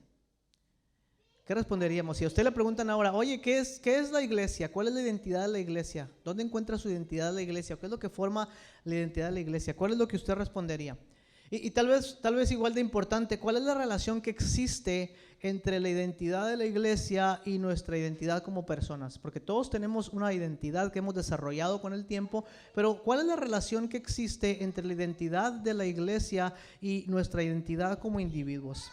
Speaker 1: ¿Qué responderíamos? Si a usted le preguntan ahora: oye, ¿qué es la iglesia? ¿Cuál es la identidad de la iglesia? ¿Dónde encuentra su identidad de la iglesia? ¿Qué es lo que forma la identidad de la iglesia? ¿Cuál es lo que usted respondería? Y tal vez igual de importante, ¿cuál es la relación que existe entre la identidad de la iglesia y nuestra identidad como personas? Porque todos tenemos una identidad que hemos desarrollado con el tiempo, pero ¿cuál es la relación que existe entre la identidad de la iglesia y nuestra identidad como individuos?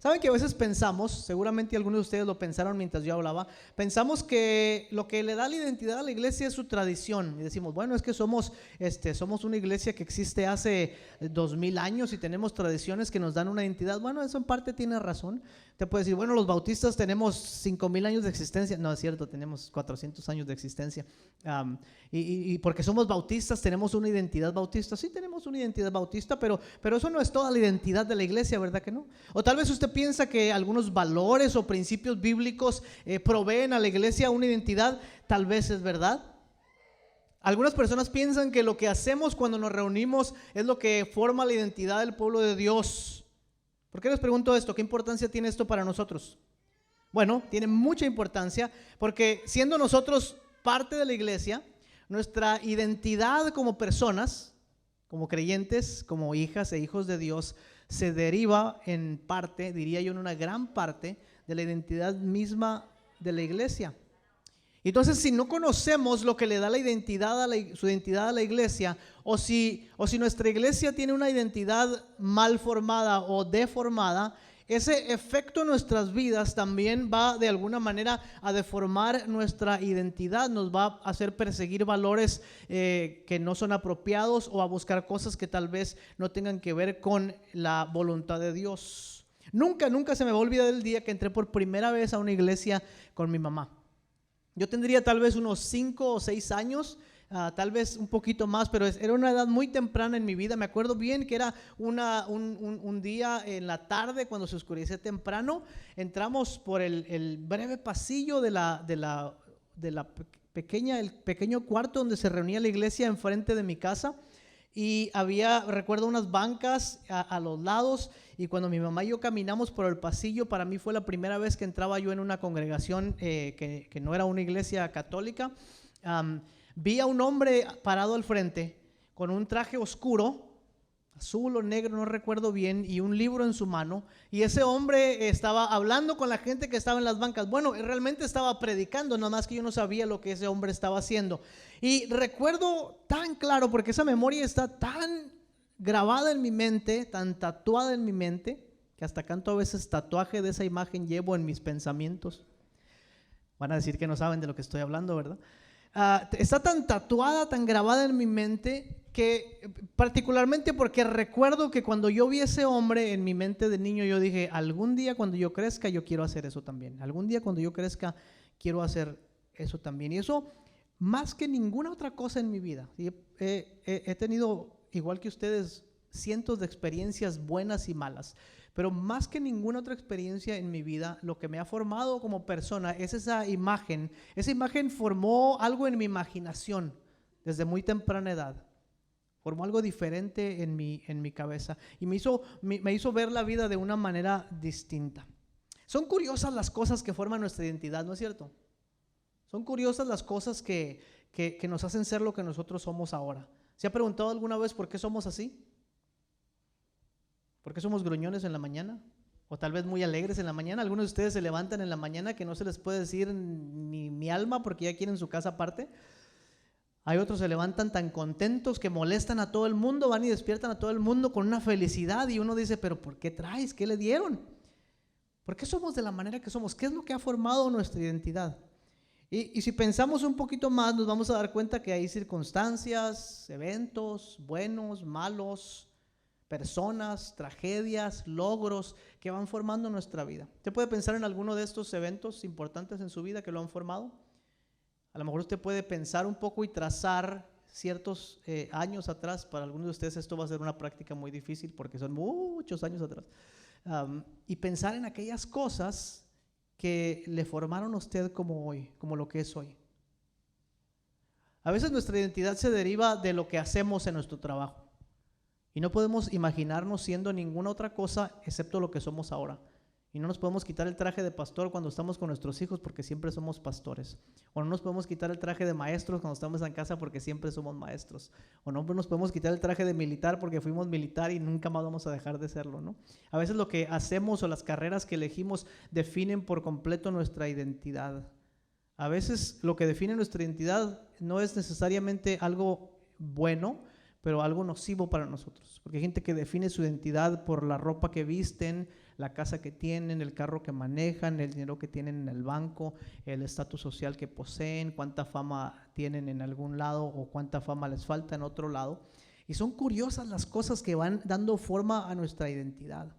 Speaker 1: Saben que a veces pensamos, seguramente algunos de ustedes lo pensaron mientras yo hablaba, pensamos que lo que le da la identidad a la iglesia es su tradición. Y decimos, bueno, es que somos una iglesia que existe hace 2000 años y tenemos tradiciones que nos dan una identidad. Bueno, eso en parte tiene razón. Te puede decir, bueno, los bautistas tenemos 5000 años de existencia. No, es cierto, tenemos 400 años de existencia. Y porque somos bautistas tenemos una identidad bautista. Sí, tenemos una identidad bautista, pero eso no es toda la identidad de la iglesia, ¿verdad que no? O tal vez usted piensa que algunos valores o principios bíblicos proveen a la iglesia una identidad. Tal vez es verdad. Algunas personas piensan que lo que hacemos cuando nos reunimos es lo que forma la identidad del pueblo de Dios. ¿Por qué les pregunto esto? ¿Qué importancia tiene esto para nosotros? Bueno, tiene mucha importancia porque siendo nosotros parte de la iglesia, nuestra identidad como personas, como creyentes, como hijas e hijos de Dios, se deriva en parte, diría yo en una gran parte, de la identidad misma de la iglesia. Entonces, si no conocemos lo que le da la identidad su identidad a la iglesia, o si nuestra iglesia tiene una identidad mal formada o deformada, ese efecto en nuestras vidas también va de alguna manera a deformar nuestra identidad, nos va a hacer perseguir valores que no son apropiados o a buscar cosas que tal vez no tengan que ver con la voluntad de Dios. Nunca se me va a olvidar el día que entré por primera vez a una iglesia con mi mamá. Yo tendría tal vez unos 5 o 6 años, tal vez un poquito más, pero era una edad muy temprana en mi vida. Me acuerdo bien que era un día en la tarde cuando se oscurecía temprano. Entramos por el breve pasillo el pequeño cuarto donde se reunía la iglesia enfrente de mi casa. Y recuerdo unas bancas a los lados, y cuando mi mamá y yo caminamos por el pasillo, para mí fue la primera vez que entraba yo en una congregación que no era una iglesia católica. Vi a un hombre parado al frente con un traje oscuro, azul o negro, no recuerdo bien, y un libro en su mano, y ese hombre estaba hablando con la gente que estaba en las bancas. Bueno, realmente estaba predicando, nada más que yo no sabía lo que ese hombre estaba haciendo. Y recuerdo tan claro, porque esa memoria está tan grabada en mi mente, tan tatuada en mi mente, que hasta canto a veces tatuaje de esa imagen llevo en mis pensamientos. Van a decir que no saben de lo que estoy hablando, ¿verdad? Está tan tatuada, tan grabada en mi mente, que particularmente porque recuerdo que cuando yo vi a ese hombre en mi mente de niño, yo dije, algún día cuando yo crezca yo quiero hacer eso también. Algún día cuando yo crezca quiero hacer eso también. Y eso más que ninguna otra cosa en mi vida. He tenido, igual que ustedes, cientos de experiencias buenas y malas, pero más que ninguna otra experiencia en mi vida, lo que me ha formado como persona es esa imagen. Esa imagen formó algo en mi imaginación desde muy temprana edad. Formó algo diferente en mi cabeza y me hizo ver la vida de una manera distinta. Son curiosas las cosas que forman nuestra identidad, ¿no es cierto? Son curiosas las cosas que nos hacen ser lo que nosotros somos ahora. ¿Se ha preguntado alguna vez por qué somos así? ¿Por qué somos gruñones en la mañana? O tal vez muy alegres en la mañana. Algunos de ustedes se levantan en la mañana que no se les puede decir ni mi alma porque ya quieren su casa aparte. Hay otros se levantan tan contentos que molestan a todo el mundo, van y despiertan a todo el mundo con una felicidad y uno dice, pero ¿por qué traes? ¿Qué le dieron? ¿Por qué somos de la manera que somos? ¿Qué es lo que ha formado nuestra identidad? Y si pensamos un poquito más, nos vamos a dar cuenta que hay circunstancias, eventos, buenos, malos, personas, tragedias, logros que van formando nuestra vida. ¿Usted puede pensar en alguno de estos eventos importantes en su vida que lo han formado? A lo mejor usted puede pensar un poco y trazar ciertos años atrás. Para algunos de ustedes esto va a ser una práctica muy difícil porque son muchos años atrás. Y pensar en aquellas cosas que le formaron a usted como hoy, como lo que es hoy. A veces nuestra identidad se deriva de lo que hacemos en nuestro trabajo y no podemos imaginarnos siendo ninguna otra cosa excepto lo que somos ahora. Y no nos podemos quitar el traje de pastor cuando estamos con nuestros hijos porque siempre somos pastores. O no nos podemos quitar el traje de maestros cuando estamos en casa porque siempre somos maestros. O no nos podemos quitar el traje de militar porque fuimos militar y nunca más vamos a dejar de serlo, ¿no? A veces lo que hacemos o las carreras que elegimos definen por completo nuestra identidad. A veces lo que define nuestra identidad no es necesariamente algo bueno, pero algo nocivo para nosotros. Porque hay gente que define su identidad por la ropa que visten, la casa que tienen, el carro que manejan, el dinero que tienen en el banco, el estatus social que poseen, cuánta fama tienen en algún lado o cuánta fama les falta en otro lado. Y son curiosas las cosas que van dando forma a nuestra identidad,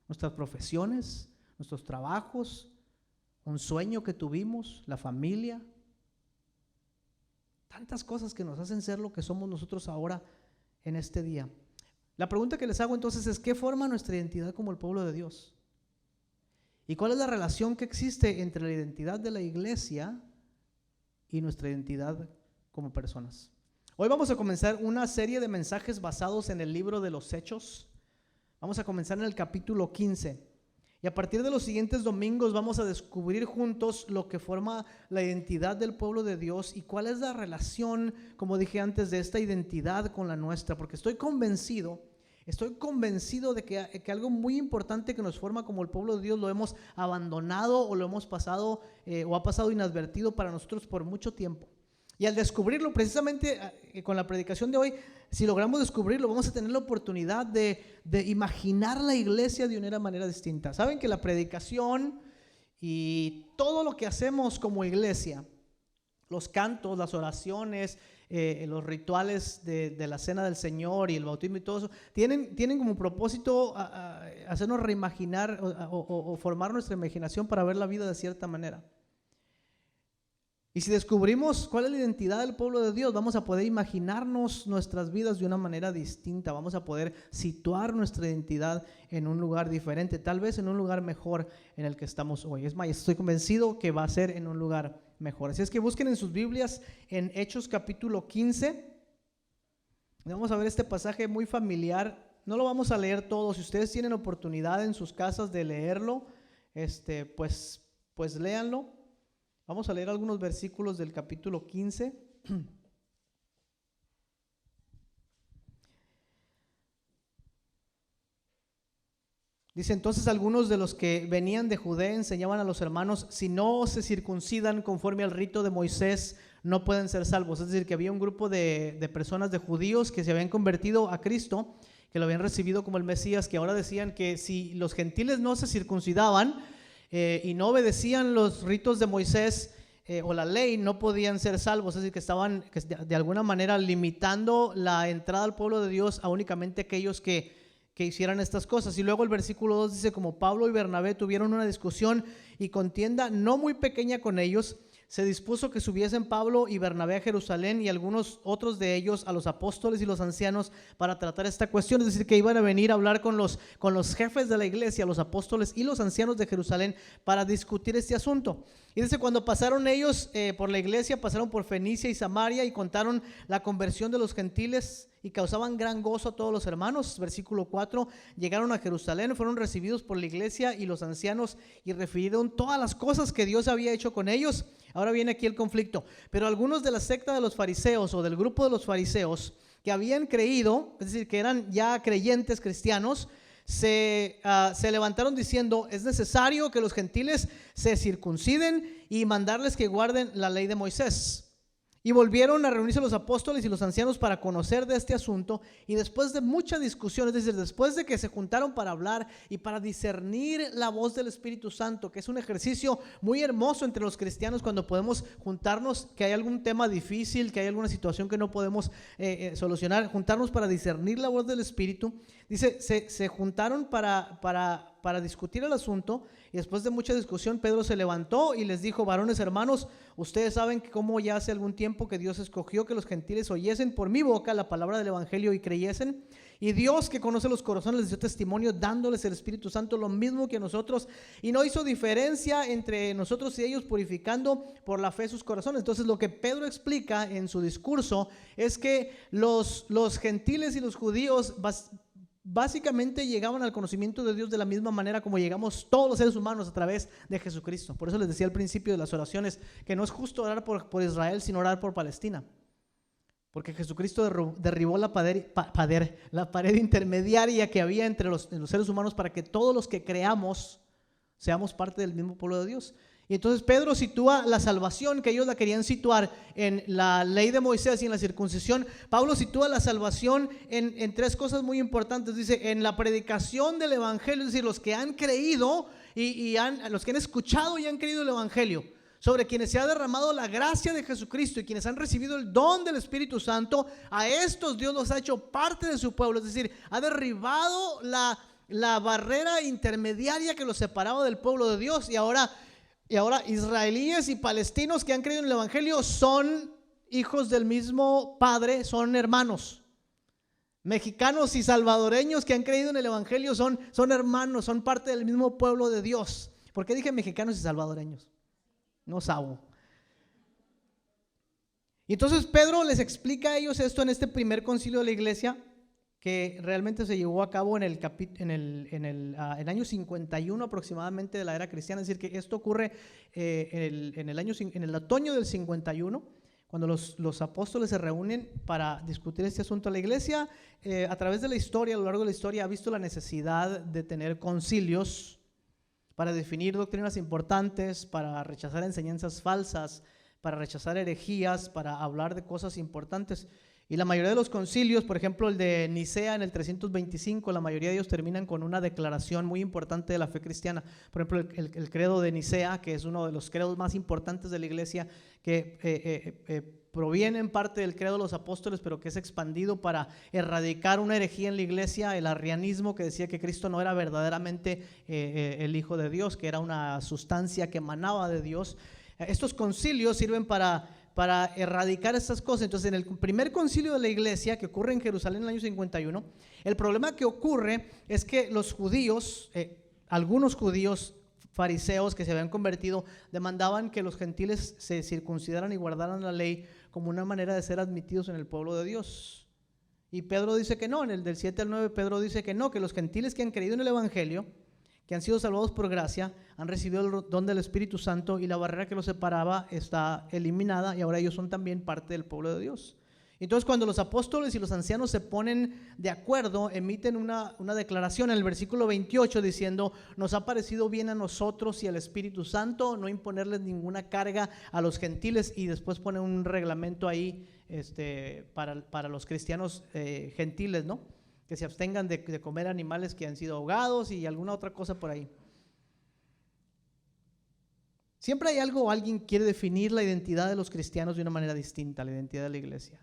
Speaker 1: nuestras profesiones, nuestros trabajos, un sueño que tuvimos, la familia. Tantas cosas que nos hacen ser lo que somos nosotros ahora en este día. La pregunta que les hago entonces es: ¿qué forma nuestra identidad como el pueblo de Dios? ¿Y cuál es la relación que existe entre la identidad de la iglesia y nuestra identidad como personas? Hoy vamos a comenzar una serie de mensajes basados en el libro de los Hechos. Vamos a comenzar en el capítulo 15. Y a partir de los siguientes domingos vamos a descubrir juntos lo que forma la identidad del pueblo de Dios y cuál es la relación, como dije antes, de esta identidad con la nuestra. Porque estoy convencido de que algo muy importante que nos forma como el pueblo de Dios lo hemos abandonado o lo hemos pasado o ha pasado inadvertido para nosotros por mucho tiempo. Y al descubrirlo, precisamente con la predicación de hoy, si logramos descubrirlo, vamos a tener la oportunidad de imaginar la iglesia de una manera distinta. Saben que la predicación y todo lo que hacemos como iglesia, los cantos, las oraciones, los rituales de la cena del Señor y el bautismo y todo eso, tienen como propósito hacernos reimaginar o formar nuestra imaginación para ver la vida de cierta manera. Y si descubrimos cuál es la identidad del pueblo de Dios, vamos a poder imaginarnos nuestras vidas de una manera distinta. Vamos a poder situar nuestra identidad en un lugar diferente, tal vez en un lugar mejor en el que estamos hoy. Es más, estoy convencido que va a ser en un lugar mejor. Así es que busquen en sus Biblias en Hechos capítulo 15. Vamos a ver este pasaje muy familiar. No lo vamos a leer todo. Si ustedes tienen oportunidad en sus casas de leerlo, pues léanlo. Vamos a leer algunos versículos del capítulo 15. Dice: entonces algunos de los que venían de Judea enseñaban a los hermanos: si no se circuncidan conforme al rito de Moisés, no pueden ser salvos. Es decir, que había un grupo de personas, de judíos, que se habían convertido a Cristo, que lo habían recibido como el Mesías, que ahora decían que si los gentiles no se circuncidaban y no obedecían los ritos de Moisés o la ley, no podían ser salvos. Es decir, que estaban de alguna manera limitando la entrada al pueblo de Dios a únicamente aquellos que hicieran estas cosas. Y luego el versículo 2 dice: como Pablo y Bernabé tuvieron una discusión y contienda no muy pequeña con ellos, se dispuso que subiesen Pablo y Bernabé a Jerusalén y algunos otros de ellos a los apóstoles y los ancianos para tratar esta cuestión. Es decir, que iban a venir a hablar con los jefes de la iglesia, los apóstoles y los ancianos de Jerusalén, para discutir este asunto. Y dice: cuando pasaron ellos por la iglesia, pasaron por Fenicia y Samaria y contaron la conversión de los gentiles y causaban gran gozo a todos los hermanos. Versículo 4: llegaron a Jerusalén, fueron recibidos por la iglesia y los ancianos y refirieron todas las cosas que Dios había hecho con ellos. Ahora viene aquí el conflicto. Pero algunos de la secta de los fariseos o del grupo de los fariseos que habían creído, es decir, que eran ya creyentes cristianos, se levantaron diciendo: es necesario que los gentiles se circunciden y mandarles que guarden la ley de Moisés. Y volvieron a reunirse los apóstoles y los ancianos para conocer de este asunto, y después de mucha discusión, es decir, después de que se juntaron para hablar y para discernir la voz del Espíritu Santo, que es un ejercicio muy hermoso entre los cristianos cuando podemos juntarnos, que hay algún tema difícil, que hay alguna situación que no podemos solucionar, juntarnos para discernir la voz del Espíritu. Dice, se juntaron para discutir el asunto, y después de mucha discusión Pedro se levantó y les dijo: varones hermanos, ustedes saben que como ya hace algún tiempo que Dios escogió que los gentiles oyesen por mi boca la palabra del evangelio y creyesen, y Dios, que conoce los corazones, les dio testimonio dándoles el Espíritu Santo lo mismo que a nosotros, y no hizo diferencia entre nosotros y ellos, purificando por la fe sus corazones. Entonces lo que Pedro explica en su discurso es que los gentiles y los judíos básicamente llegaban al conocimiento de Dios de la misma manera como llegamos todos los seres humanos a través de Jesucristo. Por eso les decía al principio de las oraciones que no es justo orar por Israel, sino orar por Palestina, porque Jesucristo derribó la pared intermediaria que había entre los seres humanos para que todos los que creamos seamos parte del mismo pueblo de Dios. Y entonces Pedro sitúa la salvación, que ellos la querían situar en la ley de Moisés y en la circuncisión. Pablo sitúa la salvación en tres cosas muy importantes. Dice, en la predicación del evangelio, es decir, los que han creído los que han escuchado y han creído el evangelio, sobre quienes se ha derramado la gracia de Jesucristo y quienes han recibido el don del Espíritu Santo, a estos Dios los ha hecho parte de su pueblo. Es decir, ha derribado la barrera intermediaria que los separaba del pueblo de Dios, y ahora israelíes y palestinos que han creído en el evangelio son hijos del mismo Padre, son hermanos. Mexicanos y salvadoreños que han creído en el evangelio son hermanos, son parte del mismo pueblo de Dios. ¿Por qué dije mexicanos y salvadoreños? No sabo. Y entonces Pedro les explica a ellos esto en este primer concilio de la iglesia, que realmente se llevó a cabo en el año 51 aproximadamente de la era cristiana. Es decir, que esto ocurre en el otoño del 51, cuando los apóstoles se reúnen para discutir este asunto. La iglesia, a través de la historia, a lo largo de la historia, ha visto la necesidad de tener concilios para definir doctrinas importantes, para rechazar enseñanzas falsas, para rechazar herejías, para hablar de cosas importantes. Y la mayoría de los concilios, por ejemplo el de Nicea en el 325, la mayoría de ellos terminan con una declaración muy importante de la fe cristiana. Por ejemplo el credo de Nicea, que es uno de los credos más importantes de la iglesia, que proviene en parte del credo de los apóstoles, pero que es expandido para erradicar una herejía en la iglesia, el arrianismo, que decía que Cristo no era verdaderamente el Hijo de Dios, que era una sustancia que emanaba de Dios. Estos concilios sirven para erradicar estas cosas. Entonces, en el primer concilio de la iglesia, que ocurre en Jerusalén en el año 51, el problema que ocurre es que los judíos, algunos judíos fariseos que se habían convertido, demandaban que los gentiles se circuncidaran y guardaran la ley como una manera de ser admitidos en el pueblo de Dios. Y Pedro dice que no, en el del 7 al 9 Pedro dice que no, que los gentiles que han creído en el evangelio, que han sido salvados por gracia, han recibido el don del Espíritu Santo, y la barrera que los separaba está eliminada, y ahora ellos son también parte del pueblo de Dios. Entonces, cuando los apóstoles y los ancianos se ponen de acuerdo, emiten una declaración en el versículo 28 diciendo: nos ha parecido bien a nosotros y al Espíritu Santo no imponerles ninguna carga a los gentiles, y después pone un reglamento ahí para los cristianos gentiles, ¿no? Que se abstengan de comer animales que han sido ahogados y alguna otra cosa por ahí. Siempre hay algo o alguien quiere definir la identidad de los cristianos de una manera distinta a la identidad de la iglesia.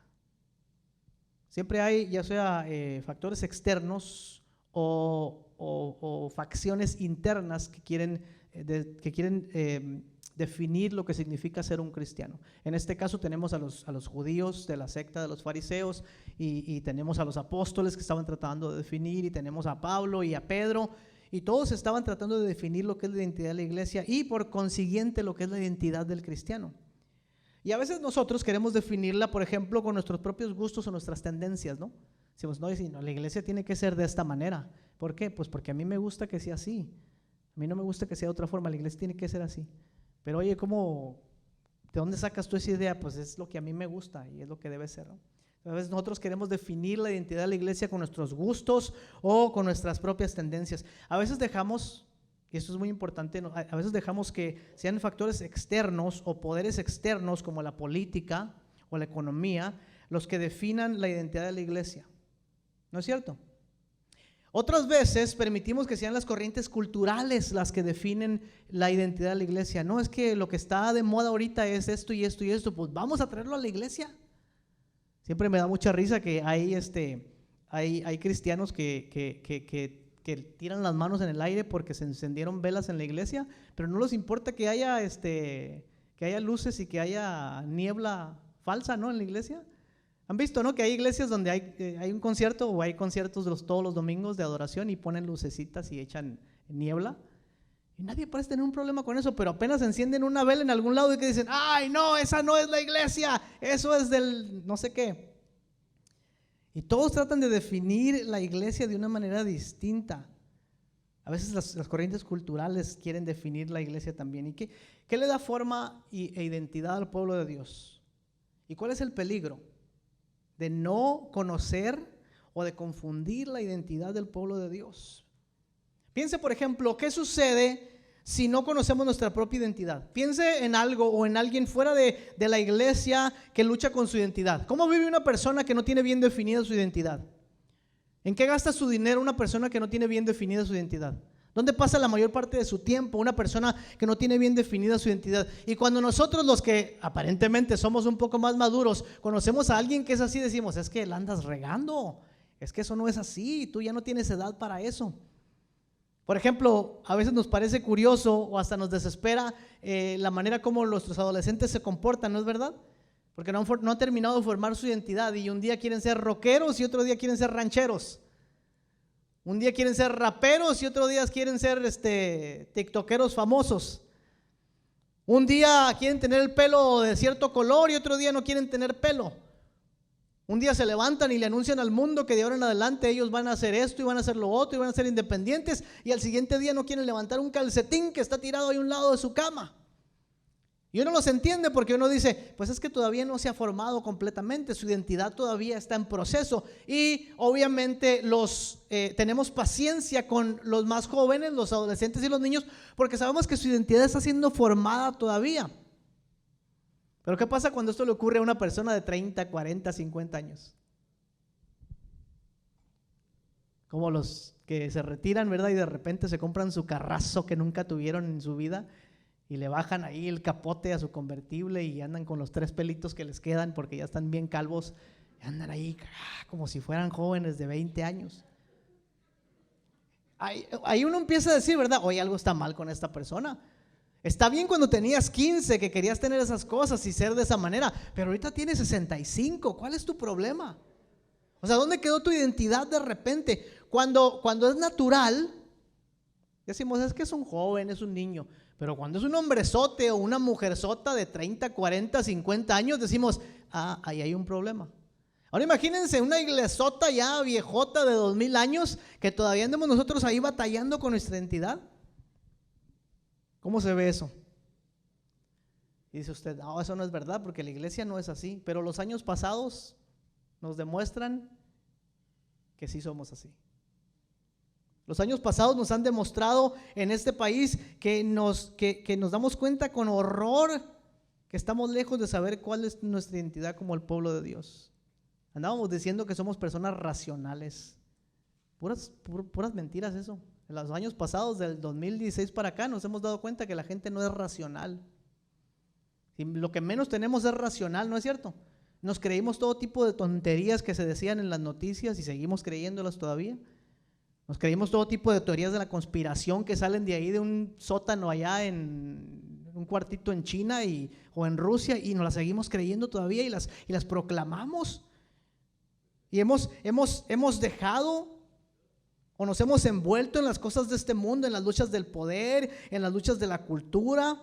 Speaker 1: Siempre hay, ya sea factores externos o facciones internas que quieren definir lo que significa ser un cristiano. En este caso tenemos a los judíos de la secta de los fariseos, y tenemos a los apóstoles que estaban tratando de definir, y tenemos a Pablo y a Pedro, y todos estaban tratando de definir lo que es la identidad de la iglesia y por consiguiente lo que es la identidad del cristiano. Y a veces nosotros queremos definirla, por ejemplo, con nuestros propios gustos o nuestras tendencias, ¿no? Decimos, no, la iglesia tiene que ser de esta manera. ¿Por qué? Pues porque a mí me gusta que sea así. A mí no me gusta que sea de otra forma, la iglesia tiene que ser así. Pero oye, ¿de dónde sacas tú esa idea? Pues es lo que a mí me gusta y es lo que debe ser, ¿no? A veces nosotros queremos definir la identidad de la iglesia con nuestros gustos o con nuestras propias tendencias. A veces dejamos, y esto es muy importante, a veces dejamos que sean factores externos o poderes externos como la política o la economía los que definan la identidad de la iglesia. ¿No es cierto? Otras veces permitimos que sean las corrientes culturales las que definen la identidad de la iglesia. No, es que lo que está de moda ahorita es esto y esto y esto, pues vamos a traerlo a la iglesia. Siempre me da mucha risa que hay cristianos que tiran las manos en el aire porque se encendieron velas en la iglesia, pero no les importa que haya luces y que haya niebla falsa, ¿no? En la iglesia. ¿Han visto, no? Que hay iglesias donde hay un concierto, o hay conciertos todos los domingos de adoración, y ponen lucecitas y echan niebla, y nadie parece tener un problema con eso, pero apenas encienden una vela en algún lado y que dicen: ¡ay, no, esa no es la iglesia, eso es del no sé qué! Y todos tratan de definir la iglesia de una manera distinta. A veces las corrientes culturales quieren definir la iglesia también. ¿Y qué le da forma e identidad al pueblo de Dios? ¿Y cuál es el peligro? De no conocer o de confundir la identidad del pueblo de Dios. Piense, por ejemplo, ¿qué sucede si no conocemos nuestra propia identidad? Piense en algo o en alguien fuera de la iglesia que lucha con su identidad. ¿Cómo vive una persona que no tiene bien definida su identidad? ¿En qué gasta su dinero una persona que no tiene bien definida su identidad? ¿Dónde pasa la mayor parte de su tiempo una persona que no tiene bien definida su identidad? Y cuando nosotros, los que aparentemente somos un poco más maduros, conocemos a alguien que es así, decimos, es que la andas regando, es que eso no es así, tú ya no tienes edad para eso. Por ejemplo, a veces nos parece curioso o hasta nos desespera la manera como nuestros adolescentes se comportan, ¿no es verdad? Porque no han terminado de formar su identidad y un día quieren ser rockeros y otro día quieren ser rancheros. Un día quieren ser raperos y otro día quieren ser tiktokeros famosos. Un día quieren tener el pelo de cierto color y otro día no quieren tener pelo. Un día se levantan y le anuncian al mundo que de ahora en adelante ellos van a hacer esto y van a hacer lo otro y van a ser independientes, y al siguiente día no quieren levantar un calcetín que está tirado ahí a un lado de su cama. Y uno los entiende porque uno dice, pues es que todavía no se ha formado completamente, su identidad todavía está en proceso. Y obviamente tenemos paciencia con los más jóvenes, los adolescentes y los niños, porque sabemos que su identidad está siendo formada todavía. Pero ¿qué pasa cuando esto le ocurre a una persona de 30, 40, 50 años? Como los que se retiran, ¿verdad? Y de repente se compran su carrazo que nunca tuvieron en su vida y le bajan ahí el capote a su convertible y andan con los 3 pelitos que les quedan porque ya están bien calvos, y andan ahí como si fueran jóvenes de 20 años. Ahí uno empieza a decir, ¿verdad? Oye, algo está mal con esta persona. Está bien cuando tenías 15 que querías tener esas cosas y ser de esa manera, pero ahorita tienes 65, ¿cuál es tu problema? O sea, ¿dónde quedó tu identidad de repente? Cuando es natural, decimos, es que es un joven, es un niño. Pero cuando es un hombrezote o una mujerzota de 30, 40, 50 años, decimos, ahí hay un problema. Ahora imagínense una iglesota ya viejota de 2000 años que todavía andamos nosotros ahí batallando con nuestra identidad. ¿Cómo se ve eso? Y dice usted, no, eso no es verdad porque la iglesia no es así. Pero los años pasados nos demuestran que sí somos así. Los años pasados nos han demostrado en este país que nos damos cuenta con horror que estamos lejos de saber cuál es nuestra identidad como el pueblo de Dios. Andábamos diciendo que somos personas racionales. Puras mentiras eso. En los años pasados, del 2016 para acá, nos hemos dado cuenta que la gente no es racional. Y lo que menos tenemos es racional, ¿no es cierto? Nos creímos todo tipo de tonterías que se decían en las noticias y seguimos creyéndolas todavía. Nos creímos todo tipo de teorías de la conspiración que salen de ahí de un sótano allá en un cuartito en China o en Rusia, y nos las seguimos creyendo todavía y las proclamamos. Y hemos dejado o nos hemos envuelto en las cosas de este mundo, en las luchas del poder, en las luchas de la cultura.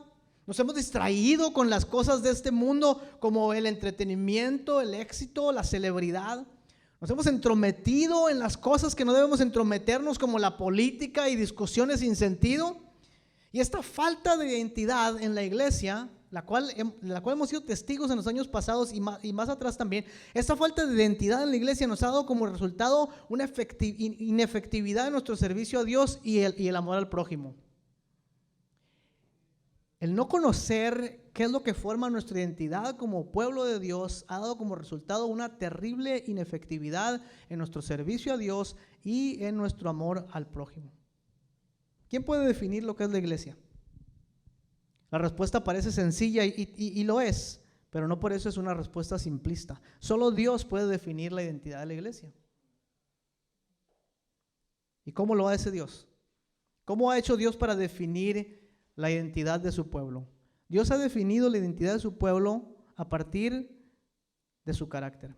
Speaker 1: Nos hemos distraído con las cosas de este mundo como el entretenimiento, el éxito, la celebridad. Nos hemos entrometido en las cosas que no debemos entrometernos, como la política y discusiones sin sentido. Y esta falta de identidad en la iglesia, la cual hemos sido testigos en los años pasados y más atrás también, esta falta de identidad en la iglesia nos ha dado como resultado una inefectividad en nuestro servicio a Dios y el amor al prójimo. El no conocer qué es lo que forma nuestra identidad como pueblo de Dios ha dado como resultado una terrible inefectividad en nuestro servicio a Dios y en nuestro amor al prójimo. ¿Quién puede definir lo que es la iglesia? La respuesta parece sencilla y lo es, pero no por eso es una respuesta simplista. Solo Dios puede definir la identidad de la iglesia. ¿Y cómo lo hace Dios? ¿Cómo ha hecho Dios para definir la identidad de su pueblo? Dios ha definido la identidad de su pueblo a partir de su carácter.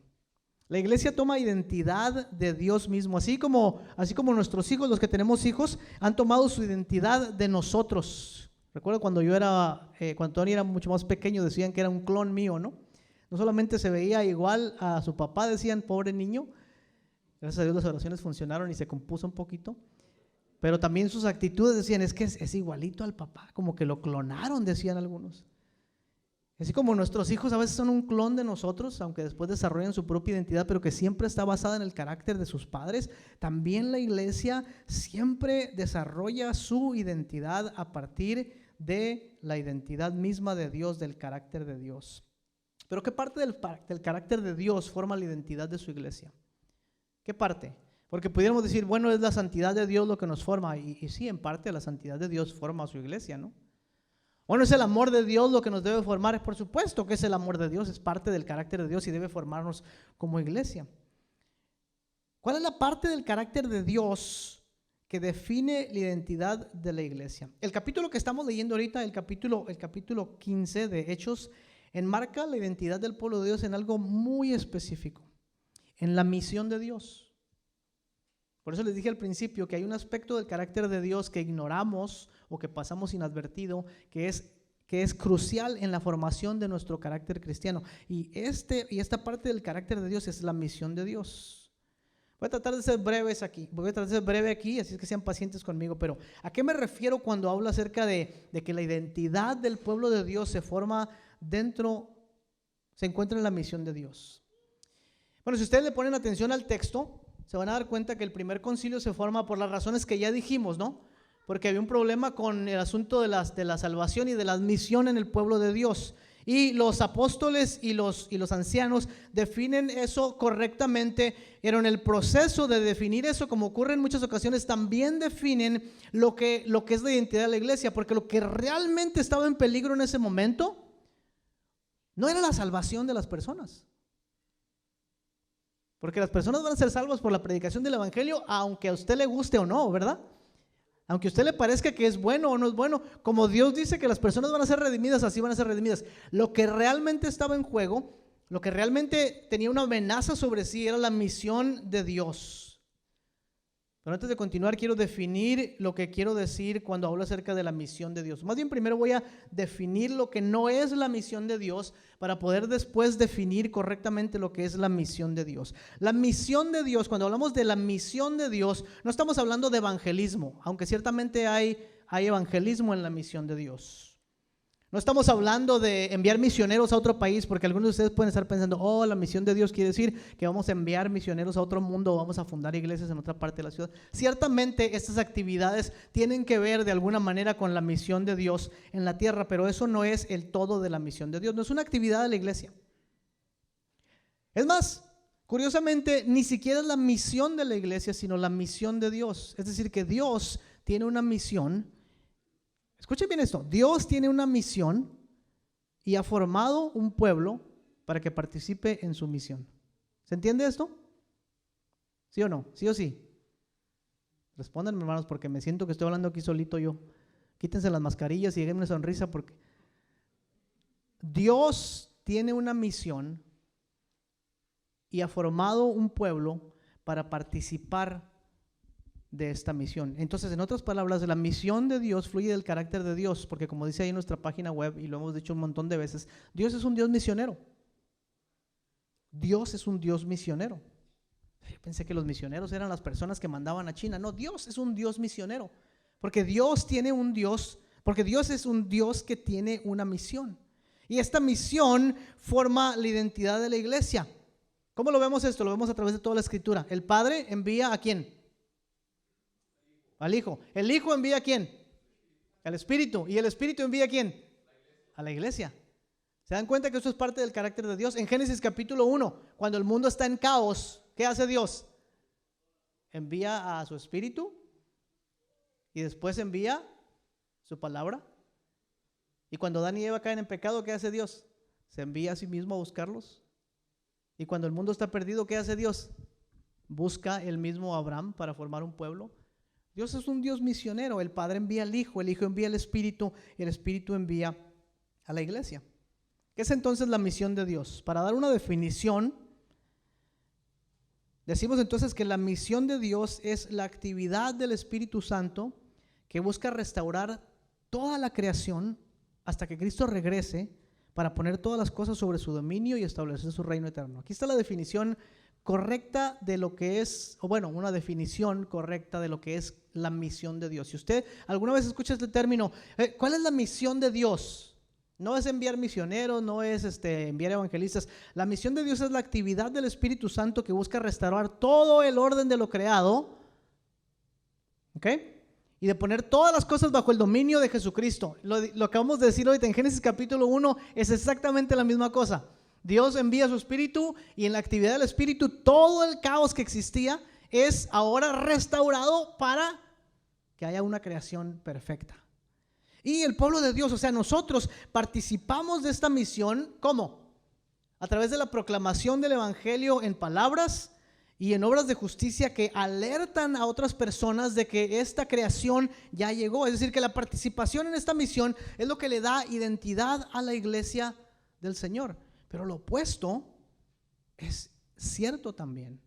Speaker 1: La iglesia toma identidad de Dios mismo, así como nuestros hijos, los que tenemos hijos, han tomado su identidad de nosotros. Recuerdo cuando Tony era mucho más pequeño, decían que era un clon mío, ¿no? No solamente se veía igual a su papá, decían, pobre niño. Gracias a Dios las oraciones funcionaron y se compuso un poquito. Pero también sus actitudes decían, es que es igualito al papá, como que lo clonaron, decían algunos. Así como nuestros hijos a veces son un clon de nosotros, aunque después desarrollan su propia identidad, pero que siempre está basada en el carácter de sus padres, también la iglesia siempre desarrolla su identidad a partir de la identidad misma de Dios, del carácter de Dios. Pero ¿qué parte del carácter de Dios forma la identidad de su iglesia? ¿Qué parte? Porque pudiéramos decir, bueno, es la santidad de Dios lo que nos forma, y sí, en parte la santidad de Dios forma a su iglesia, ¿no? Bueno, ¿es el amor de Dios lo que nos debe formar? Por supuesto que es el amor de Dios, es parte del carácter de Dios y debe formarnos como iglesia. ¿Cuál es la parte del carácter de Dios que define la identidad de la iglesia? El capítulo que estamos leyendo ahorita, el capítulo 15 de Hechos, enmarca la identidad del pueblo de Dios en algo muy específico, en la misión de Dios. Por eso les dije al principio que hay un aspecto del carácter de Dios que ignoramos o que pasamos inadvertido, que es crucial en la formación de nuestro carácter cristiano. Y esta parte del carácter de Dios es la misión de Dios. Voy a tratar de ser breve aquí, así es que sean pacientes conmigo, pero ¿a qué me refiero cuando hablo acerca de que la identidad del pueblo de Dios se encuentra en la misión de Dios? Bueno, si ustedes le ponen atención al texto, se van a dar cuenta que el primer concilio se forma por las razones que ya dijimos, ¿no? Porque había un problema con el asunto de la salvación y de la admisión en el pueblo de Dios. Y los apóstoles y los ancianos definen eso correctamente, pero en el proceso de definir eso, como ocurre en muchas ocasiones, también definen lo que es la identidad de la iglesia, porque lo que realmente estaba en peligro en ese momento no era la salvación de las personas. Porque las personas van a ser salvas por la predicación del evangelio, aunque a usted le guste o no, ¿verdad? Aunque a usted le parezca que es bueno o no es bueno, como Dios dice que las personas van a ser redimidas, así van a ser redimidas. Lo que realmente estaba en juego, lo que realmente tenía una amenaza sobre sí, era la misión de Dios. Pero antes de continuar, quiero definir lo que quiero decir cuando hablo acerca de la misión de Dios. Más bien, primero voy a definir lo que no es la misión de Dios para poder después definir correctamente lo que es la misión de Dios. La misión de Dios, cuando hablamos de la misión de Dios, no estamos hablando de evangelismo, aunque ciertamente hay evangelismo en la misión de Dios. No estamos hablando de enviar misioneros a otro país, porque algunos de ustedes pueden estar pensando, oh, la misión de Dios quiere decir que vamos a enviar misioneros a otro mundo o vamos a fundar iglesias en otra parte de la ciudad. Ciertamente estas actividades tienen que ver de alguna manera con la misión de Dios en la tierra, pero eso no es el todo de la misión de Dios, no es una actividad de la iglesia. Es más, curiosamente, ni siquiera es la misión de la iglesia, sino la misión de Dios. Es decir, que Dios tiene una misión. Escuchen bien esto, Dios tiene una misión y ha formado un pueblo para que participe en su misión. ¿Se entiende esto? ¿Sí o no? ¿Sí o sí? Respóndanme, hermanos, porque me siento que estoy hablando aquí solito yo. Quítense las mascarillas y déjenme una sonrisa, porque Dios tiene una misión y ha formado un pueblo para participar de esta misión. Entonces, en otras palabras, la misión de Dios fluye del carácter de Dios, porque como dice ahí en nuestra página web, y lo hemos dicho un montón de veces, Dios es un Dios misionero. Dios es un Dios misionero. Yo pensé que los misioneros eran las personas que mandaban a China. No, Dios es un Dios misionero, porque Dios es un Dios que tiene una misión. Y esta misión forma la identidad de la iglesia. ¿Cómo lo vemos esto? Lo vemos a través de toda la escritura. El Padre envía ¿a quién? Al Hijo. ¿El Hijo envía a quién? Al Espíritu. ¿Y el Espíritu envía a quién? A la iglesia. ¿Se dan cuenta que esto es parte del carácter de Dios? En Génesis capítulo 1, cuando el mundo está en caos, ¿qué hace Dios? Envía a su Espíritu y después envía su palabra. Y cuando Adán y Eva caen en pecado, ¿qué hace Dios? Se envía a sí mismo a buscarlos. Y cuando el mundo está perdido, ¿qué hace Dios? Busca el mismo Abraham para formar un pueblo. Dios es un Dios misionero. El Padre envía al Hijo, el Hijo envía al Espíritu y el Espíritu envía a la iglesia. ¿Qué es entonces la misión de Dios? Para dar una definición, decimos entonces que la misión de Dios es la actividad del Espíritu Santo que busca restaurar toda la creación hasta que Cristo regrese para poner todas las cosas sobre su dominio y establecer su reino eterno. Aquí está la definición correcta de lo que es, o bueno, una definición correcta de lo que es la misión de Dios. Si usted alguna vez escucha este término, ¿cuál es la misión de Dios? No es enviar misioneros, no es enviar evangelistas. La misión de Dios es la actividad del Espíritu Santo que busca restaurar todo el orden de lo creado, ¿ok? Y de poner todas las cosas bajo el dominio de Jesucristo. Lo acabamos de decir ahorita en Génesis capítulo 1, es exactamente la misma cosa. Dios envía su Espíritu y en la actividad del Espíritu todo el caos que existía es ahora restaurado para que haya una creación perfecta. Y el pueblo de Dios, o sea, nosotros participamos de esta misión, ¿cómo? A través de la proclamación del evangelio en palabras y en obras de justicia que alertan a otras personas de que esta creación ya llegó. Es decir, que la participación en esta misión es lo que le da identidad a la iglesia del Señor. Pero lo opuesto es cierto también.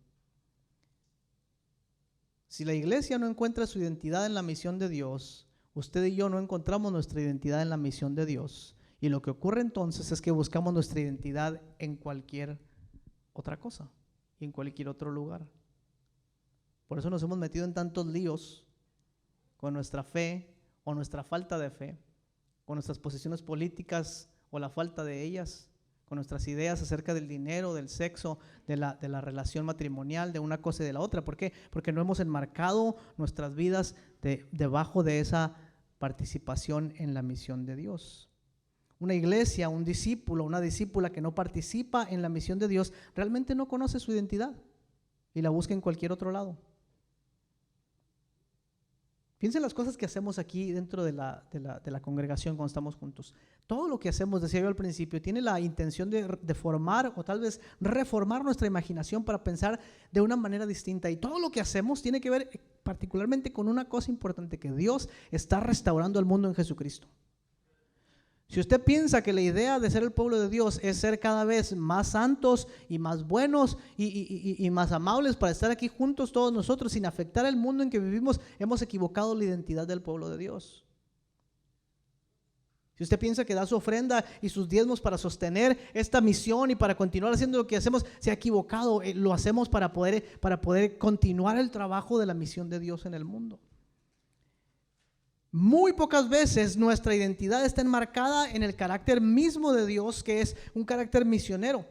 Speaker 1: Si la iglesia no encuentra su identidad en la misión de Dios, usted y yo no encontramos nuestra identidad en la misión de Dios. Y lo que ocurre entonces es que buscamos nuestra identidad en cualquier otra cosa y en cualquier otro lugar. Por eso nos hemos metido en tantos líos con nuestra fe o nuestra falta de fe, con nuestras posiciones políticas o la falta de ellas, con nuestras ideas acerca del dinero, del sexo, de la relación matrimonial, de una cosa y de la otra. ¿Por qué? Porque no hemos enmarcado nuestras vidas debajo de esa participación en la misión de Dios. Una iglesia, un discípulo, una discípula que no participa en la misión de Dios realmente no conoce su identidad y la busca en cualquier otro lado. Piensen las cosas que hacemos aquí dentro de la congregación cuando estamos juntos. Todo lo que hacemos, decía yo al principio, tiene la intención de formar o tal vez reformar nuestra imaginación para pensar de una manera distinta. Y todo lo que hacemos tiene que ver particularmente con una cosa importante, que Dios está restaurando el mundo en Jesucristo. Si usted piensa que la idea de ser el pueblo de Dios es ser cada vez más santos y más buenos y más amables para estar aquí juntos todos nosotros sin afectar el mundo en que vivimos, hemos equivocado la identidad del pueblo de Dios. Si usted piensa que da su ofrenda y sus diezmos para sostener esta misión y para continuar haciendo lo que hacemos, se ha equivocado. Lo hacemos para poder continuar el trabajo de la misión de Dios en el mundo. Muy pocas veces nuestra identidad está enmarcada en el carácter mismo de Dios, que es un carácter misionero.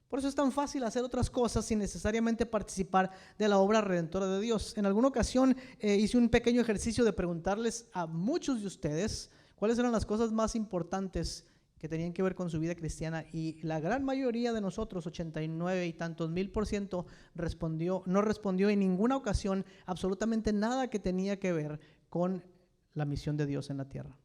Speaker 1: Por eso es tan fácil hacer otras cosas sin necesariamente participar de la obra redentora de Dios. En alguna ocasión hice un pequeño ejercicio de preguntarles a muchos de ustedes cuáles eran las cosas más importantes que tenían que ver con su vida cristiana, y la gran mayoría de nosotros, 89 y tantos %, no respondió en ninguna ocasión absolutamente nada que tenía que ver con la misión de Dios en la tierra.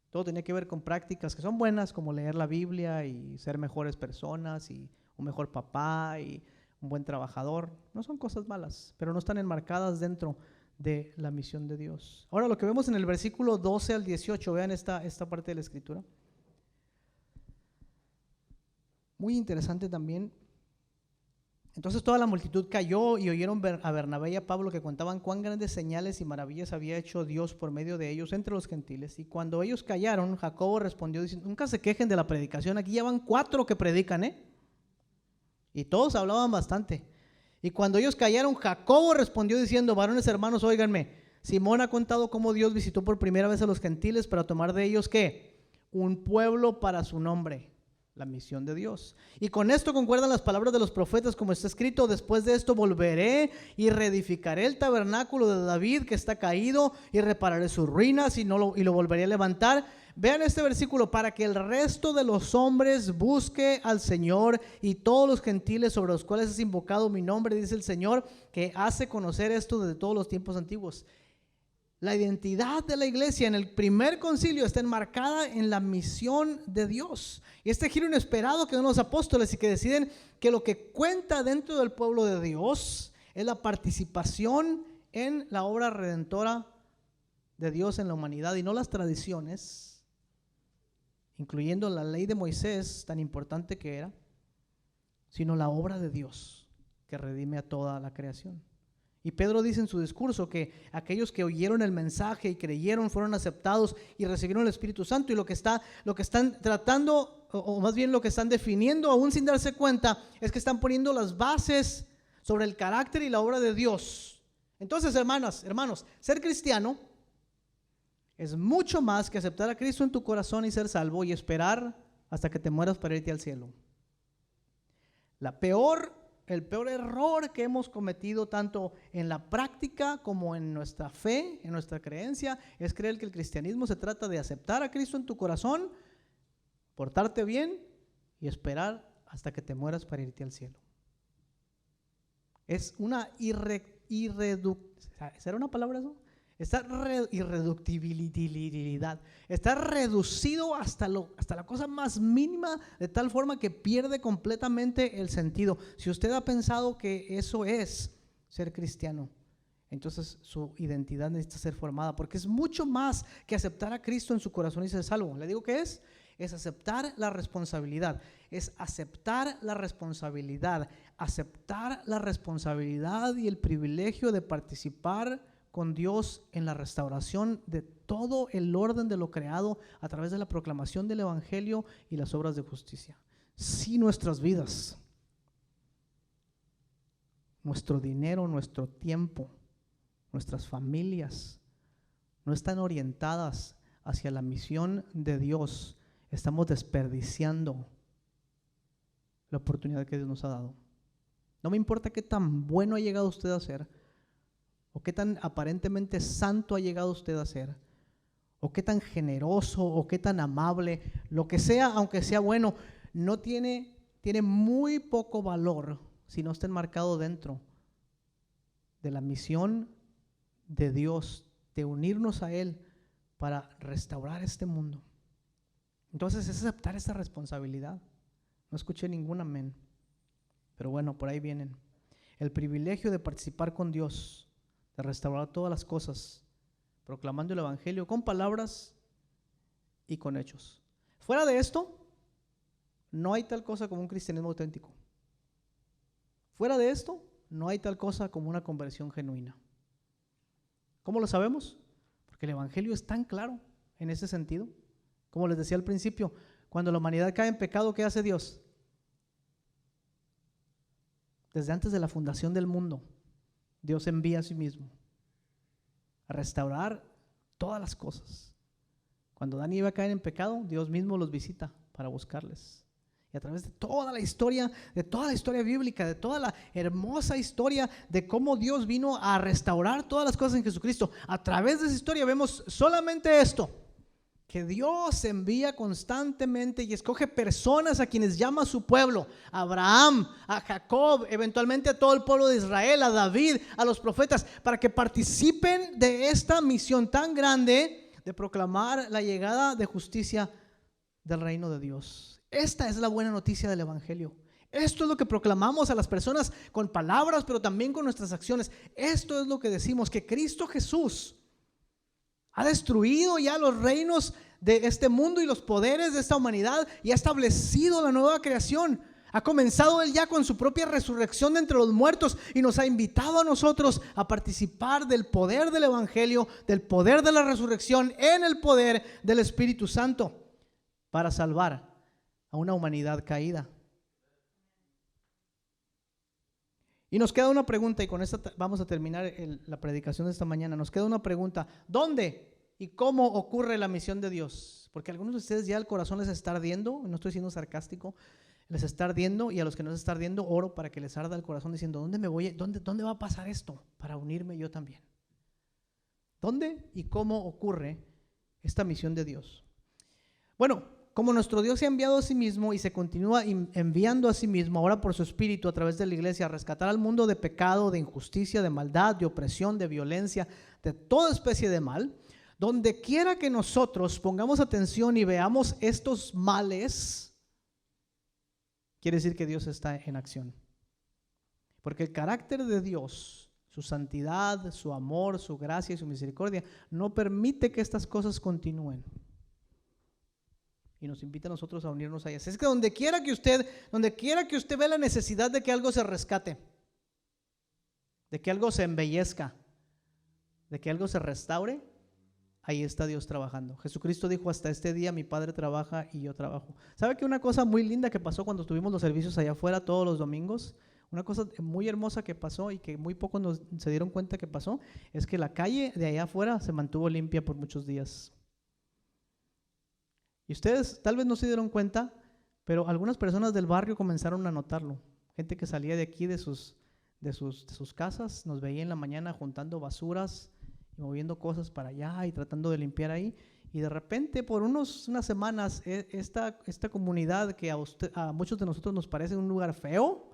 Speaker 1: Todo tenía que ver con prácticas que son buenas, como leer la Biblia y ser mejores personas y un mejor papá y un buen trabajador. No son cosas malas, pero no están enmarcadas dentro de la misión de Dios. Ahora, lo que vemos en el versículo 12 al 18, vean esta parte de la escritura. Muy interesante también. Entonces toda la multitud cayó y oyeron a Bernabé y a Pablo que contaban cuán grandes señales y maravillas había hecho Dios por medio de ellos entre los gentiles. Y cuando ellos callaron, Jacobo respondió diciendo: nunca se quejen de la predicación, aquí ya van 4 que predican, y todos hablaban bastante. Y cuando ellos callaron, Jacobo respondió diciendo: varones hermanos, óiganme, Simón ha contado cómo Dios visitó por primera vez a los gentiles para tomar de ellos, ¿qué? Un pueblo para su nombre. La misión de Dios. Y con esto concuerdan las palabras de los profetas, como está escrito: después de esto volveré y reedificaré el tabernáculo de David que está caído, y repararé sus ruinas y lo volveré a levantar. Vean este versículo: para que el resto de los hombres busque al Señor, y todos los gentiles sobre los cuales es invocado mi nombre, dice el Señor, que hace conocer esto desde todos los tiempos antiguos. La identidad de la iglesia en el primer concilio está enmarcada en la misión de Dios. Y este giro inesperado que dan los apóstoles y que deciden que lo que cuenta dentro del pueblo de Dios es la participación en la obra redentora de Dios en la humanidad y no las tradiciones, incluyendo la ley de Moisés, tan importante que era, sino la obra de Dios que redime a toda la creación. Y Pedro dice en su discurso que aquellos que oyeron el mensaje y creyeron fueron aceptados y recibieron el Espíritu Santo, y lo que están tratando, o más bien lo que están definiendo aún sin darse cuenta, es que están poniendo las bases sobre el carácter y la obra de Dios. Entonces, hermanos, ser cristiano Es mucho más que aceptar a Cristo en tu corazón y ser salvo y esperar hasta que te mueras para irte al cielo. El peor error que hemos cometido tanto en la práctica como en nuestra fe, en nuestra creencia, es creer que el cristianismo se trata de aceptar a Cristo en tu corazón, portarte bien y esperar hasta que te mueras para irte al cielo. Es una ¿será una palabra eso? Irreductibilidad. Está reducido hasta la cosa más mínima, de tal forma que pierde completamente el sentido. Si usted ha pensado que eso es ser cristiano, entonces su identidad necesita ser formada, porque es mucho más que aceptar a Cristo en su corazón y ser salvo. Le digo que es aceptar la responsabilidad, aceptar la responsabilidad y el privilegio de participar con Dios en la restauración de todo el orden de lo creado a través de la proclamación del Evangelio y las obras de justicia. Si nuestras vidas, nuestro dinero, nuestro tiempo, nuestras familias no están orientadas hacia la misión de Dios, estamos desperdiciando la oportunidad que Dios nos ha dado. No me importa qué tan bueno ha llegado usted a ser, o qué tan aparentemente santo ha llegado usted a ser, o qué tan generoso, o qué tan amable, lo que sea, aunque sea bueno, no tiene muy poco valor si no está enmarcado dentro de la misión de Dios, de unirnos a Él para restaurar este mundo. Entonces es aceptar esa responsabilidad. No escuché ningún amén, pero bueno, por ahí vienen. El privilegio de participar con Dios, de restaurar todas las cosas, proclamando el Evangelio con palabras y con hechos. Fuera de esto, no hay tal cosa como un cristianismo auténtico. Fuera de esto, no hay tal cosa como una conversión genuina. ¿Cómo lo sabemos? Porque el Evangelio es tan claro en ese sentido. Como les decía al principio, cuando la humanidad cae en pecado, ¿qué hace Dios? Desde antes de la fundación del mundo, Dios envía a sí mismo a restaurar todas las cosas. Cuando Adán iba a caer en pecado, Dios mismo los visita para buscarles. Y a través de toda la historia bíblica, de toda la hermosa historia de cómo Dios vino a restaurar todas las cosas en Jesucristo, a través de esa historia vemos solamente esto: que Dios envía constantemente y escoge personas a quienes llama a su pueblo, a Abraham, a Jacob, eventualmente a todo el pueblo de Israel, a David, a los profetas, para que participen de esta misión tan grande de proclamar la llegada de justicia del reino de Dios. Esta es la buena noticia del Evangelio. Esto es lo que proclamamos a las personas con palabras, pero también con nuestras acciones. Esto es lo que decimos, que Cristo Jesús ha destruido ya los reinos de este mundo y los poderes de esta humanidad y ha establecido la nueva creación. Ha comenzado Él ya con su propia resurrección de entre los muertos y nos ha invitado a nosotros a participar del poder del Evangelio, del poder de la resurrección en el poder del Espíritu Santo para salvar a una humanidad caída. Y nos queda una pregunta, y con esta vamos a terminar la predicación de esta mañana. Nos queda una pregunta: ¿dónde y cómo ocurre la misión de Dios? Porque a algunos de ustedes ya el corazón les está ardiendo, no estoy siendo sarcástico, les está ardiendo, y a los que no les está ardiendo, oro para que les arda el corazón diciendo: ¿dónde me voy? ¿Dónde va a pasar esto? Para unirme yo también. ¿Dónde y cómo ocurre esta misión de Dios? Bueno, como nuestro Dios se ha enviado a sí mismo y se continúa enviando a sí mismo ahora por su Espíritu a través de la iglesia a rescatar al mundo de pecado, de injusticia, de maldad, de opresión, de violencia, de toda especie de mal, donde quiera que nosotros pongamos atención y veamos estos males, quiere decir que Dios está en acción. Porque el carácter de Dios, su santidad, su amor, su gracia y su misericordia no permite que estas cosas continúen. Y nos invita a nosotros a unirnos a ellas. Es que donde quiera que usted ve la necesidad de que algo se rescate, de que algo se embellezca, de que algo se restaure, ahí está Dios trabajando. Jesucristo dijo: hasta este día mi Padre trabaja y yo trabajo. ¿Sabe que una cosa muy linda que pasó cuando tuvimos los servicios allá afuera todos los domingos? Una cosa muy hermosa que pasó y que muy pocos se dieron cuenta que pasó es que la calle de allá afuera se mantuvo limpia por muchos días. Y ustedes tal vez no se dieron cuenta, pero algunas personas del barrio comenzaron a notarlo. Gente que salía de aquí de sus casas, nos veía en la mañana juntando basuras y moviendo cosas para allá y tratando de limpiar ahí. Y de repente, por unas semanas, esta comunidad que a muchos de nosotros nos parece un lugar feo,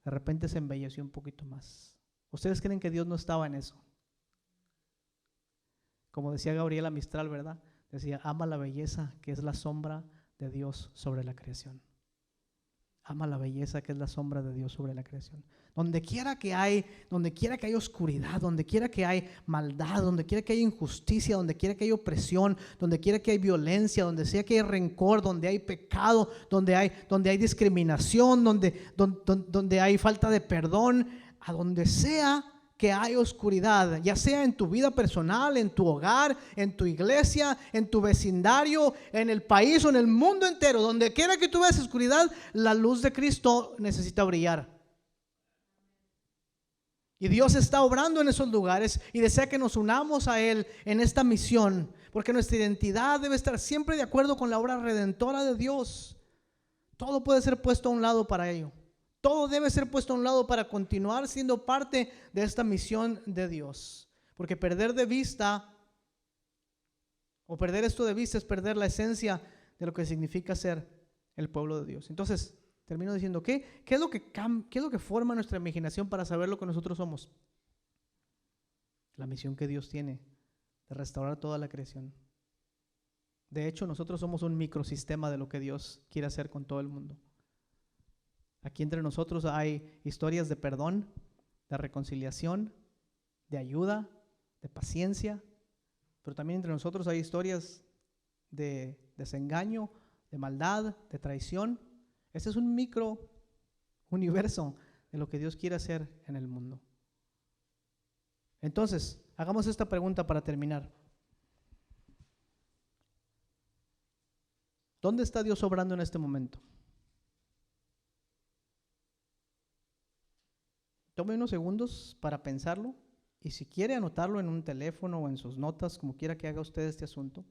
Speaker 1: de repente se embelleció un poquito más. ¿Ustedes creen que Dios no estaba en eso? Como decía Gabriela Mistral, ¿verdad? Decía, ama la belleza que es la sombra de Dios sobre la creación. Ama la belleza que es la sombra de Dios sobre la creación. Donde quiera que hay oscuridad, donde quiera que hay maldad, donde quiera que hay injusticia, donde quiera que hay opresión, donde quiera que hay violencia, donde sea que hay rencor, donde hay pecado, donde hay discriminación, donde hay falta de perdón, a donde sea que hay oscuridad, ya sea en tu vida personal, en tu hogar, en tu iglesia, en tu vecindario, en el país o en el mundo entero, donde quiera que tú veas oscuridad, la luz de Cristo necesita brillar. Y Dios está obrando en esos lugares y desea que nos unamos a Él en esta misión, porque nuestra identidad debe estar siempre de acuerdo con la obra redentora de Dios. Todo puede ser puesto a un lado para ello. Todo debe ser puesto a un lado para continuar siendo parte de esta misión de Dios. Porque perder de vista o perder esto de vista es perder la esencia de lo que significa ser el pueblo de Dios. Entonces, termino diciendo, ¿qué es lo que forma nuestra imaginación para saber lo que nosotros somos? La misión que Dios tiene de restaurar toda la creación. De hecho, nosotros somos un microsistema de lo que Dios quiere hacer con todo el mundo. Aquí entre nosotros hay historias de perdón, de reconciliación, de ayuda, de paciencia, pero también entre nosotros hay historias de desengaño, de maldad, de traición. Este es un micro universo de lo que Dios quiere hacer en el mundo. Entonces, hagamos esta pregunta para terminar. ¿Dónde está Dios obrando en este momento? Tome unos segundos para pensarlo y si quiere anotarlo en un teléfono o en sus notas, como quiera que haga usted este asunto.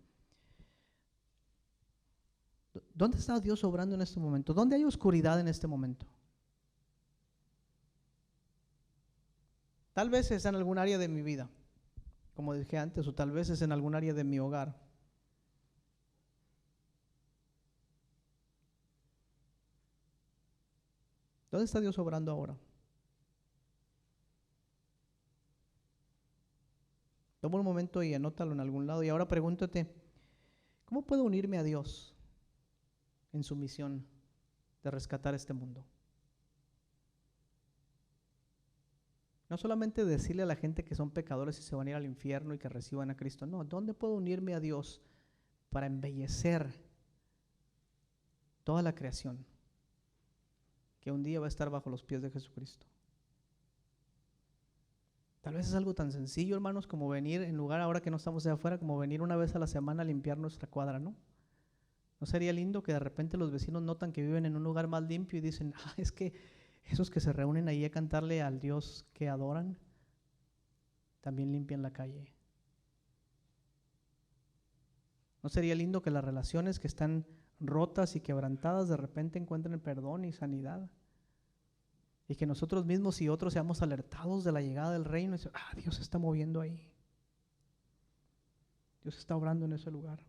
Speaker 1: ¿Dónde está Dios obrando en este momento? ¿Dónde hay oscuridad en este momento? Tal vez es en algún área de mi vida, como dije antes, o tal vez es en algún área de mi hogar. ¿Dónde está Dios obrando ahora? Toma un momento y anótalo en algún lado. Y ahora pregúntate, ¿cómo puedo unirme a Dios en su misión de rescatar este mundo? No solamente decirle a la gente que son pecadores y se van a ir al infierno y que reciban a Cristo. No, ¿dónde puedo unirme a Dios para embellecer toda la creación que un día va a estar bajo los pies de Jesucristo? Tal vez es algo tan sencillo, hermanos, como venir en lugar, ahora que no estamos allá afuera, como venir una vez a la semana a limpiar nuestra cuadra, ¿no? ¿No sería lindo que de repente los vecinos notan que viven en un lugar más limpio y dicen, es que esos que se reúnen ahí a cantarle al Dios que adoran, también limpian la calle? ¿No sería lindo que las relaciones que están rotas y quebrantadas de repente encuentren perdón y sanidad? Y que nosotros mismos y otros seamos alertados de la llegada del reino y decir, Dios se está moviendo ahí. Dios está obrando en ese lugar.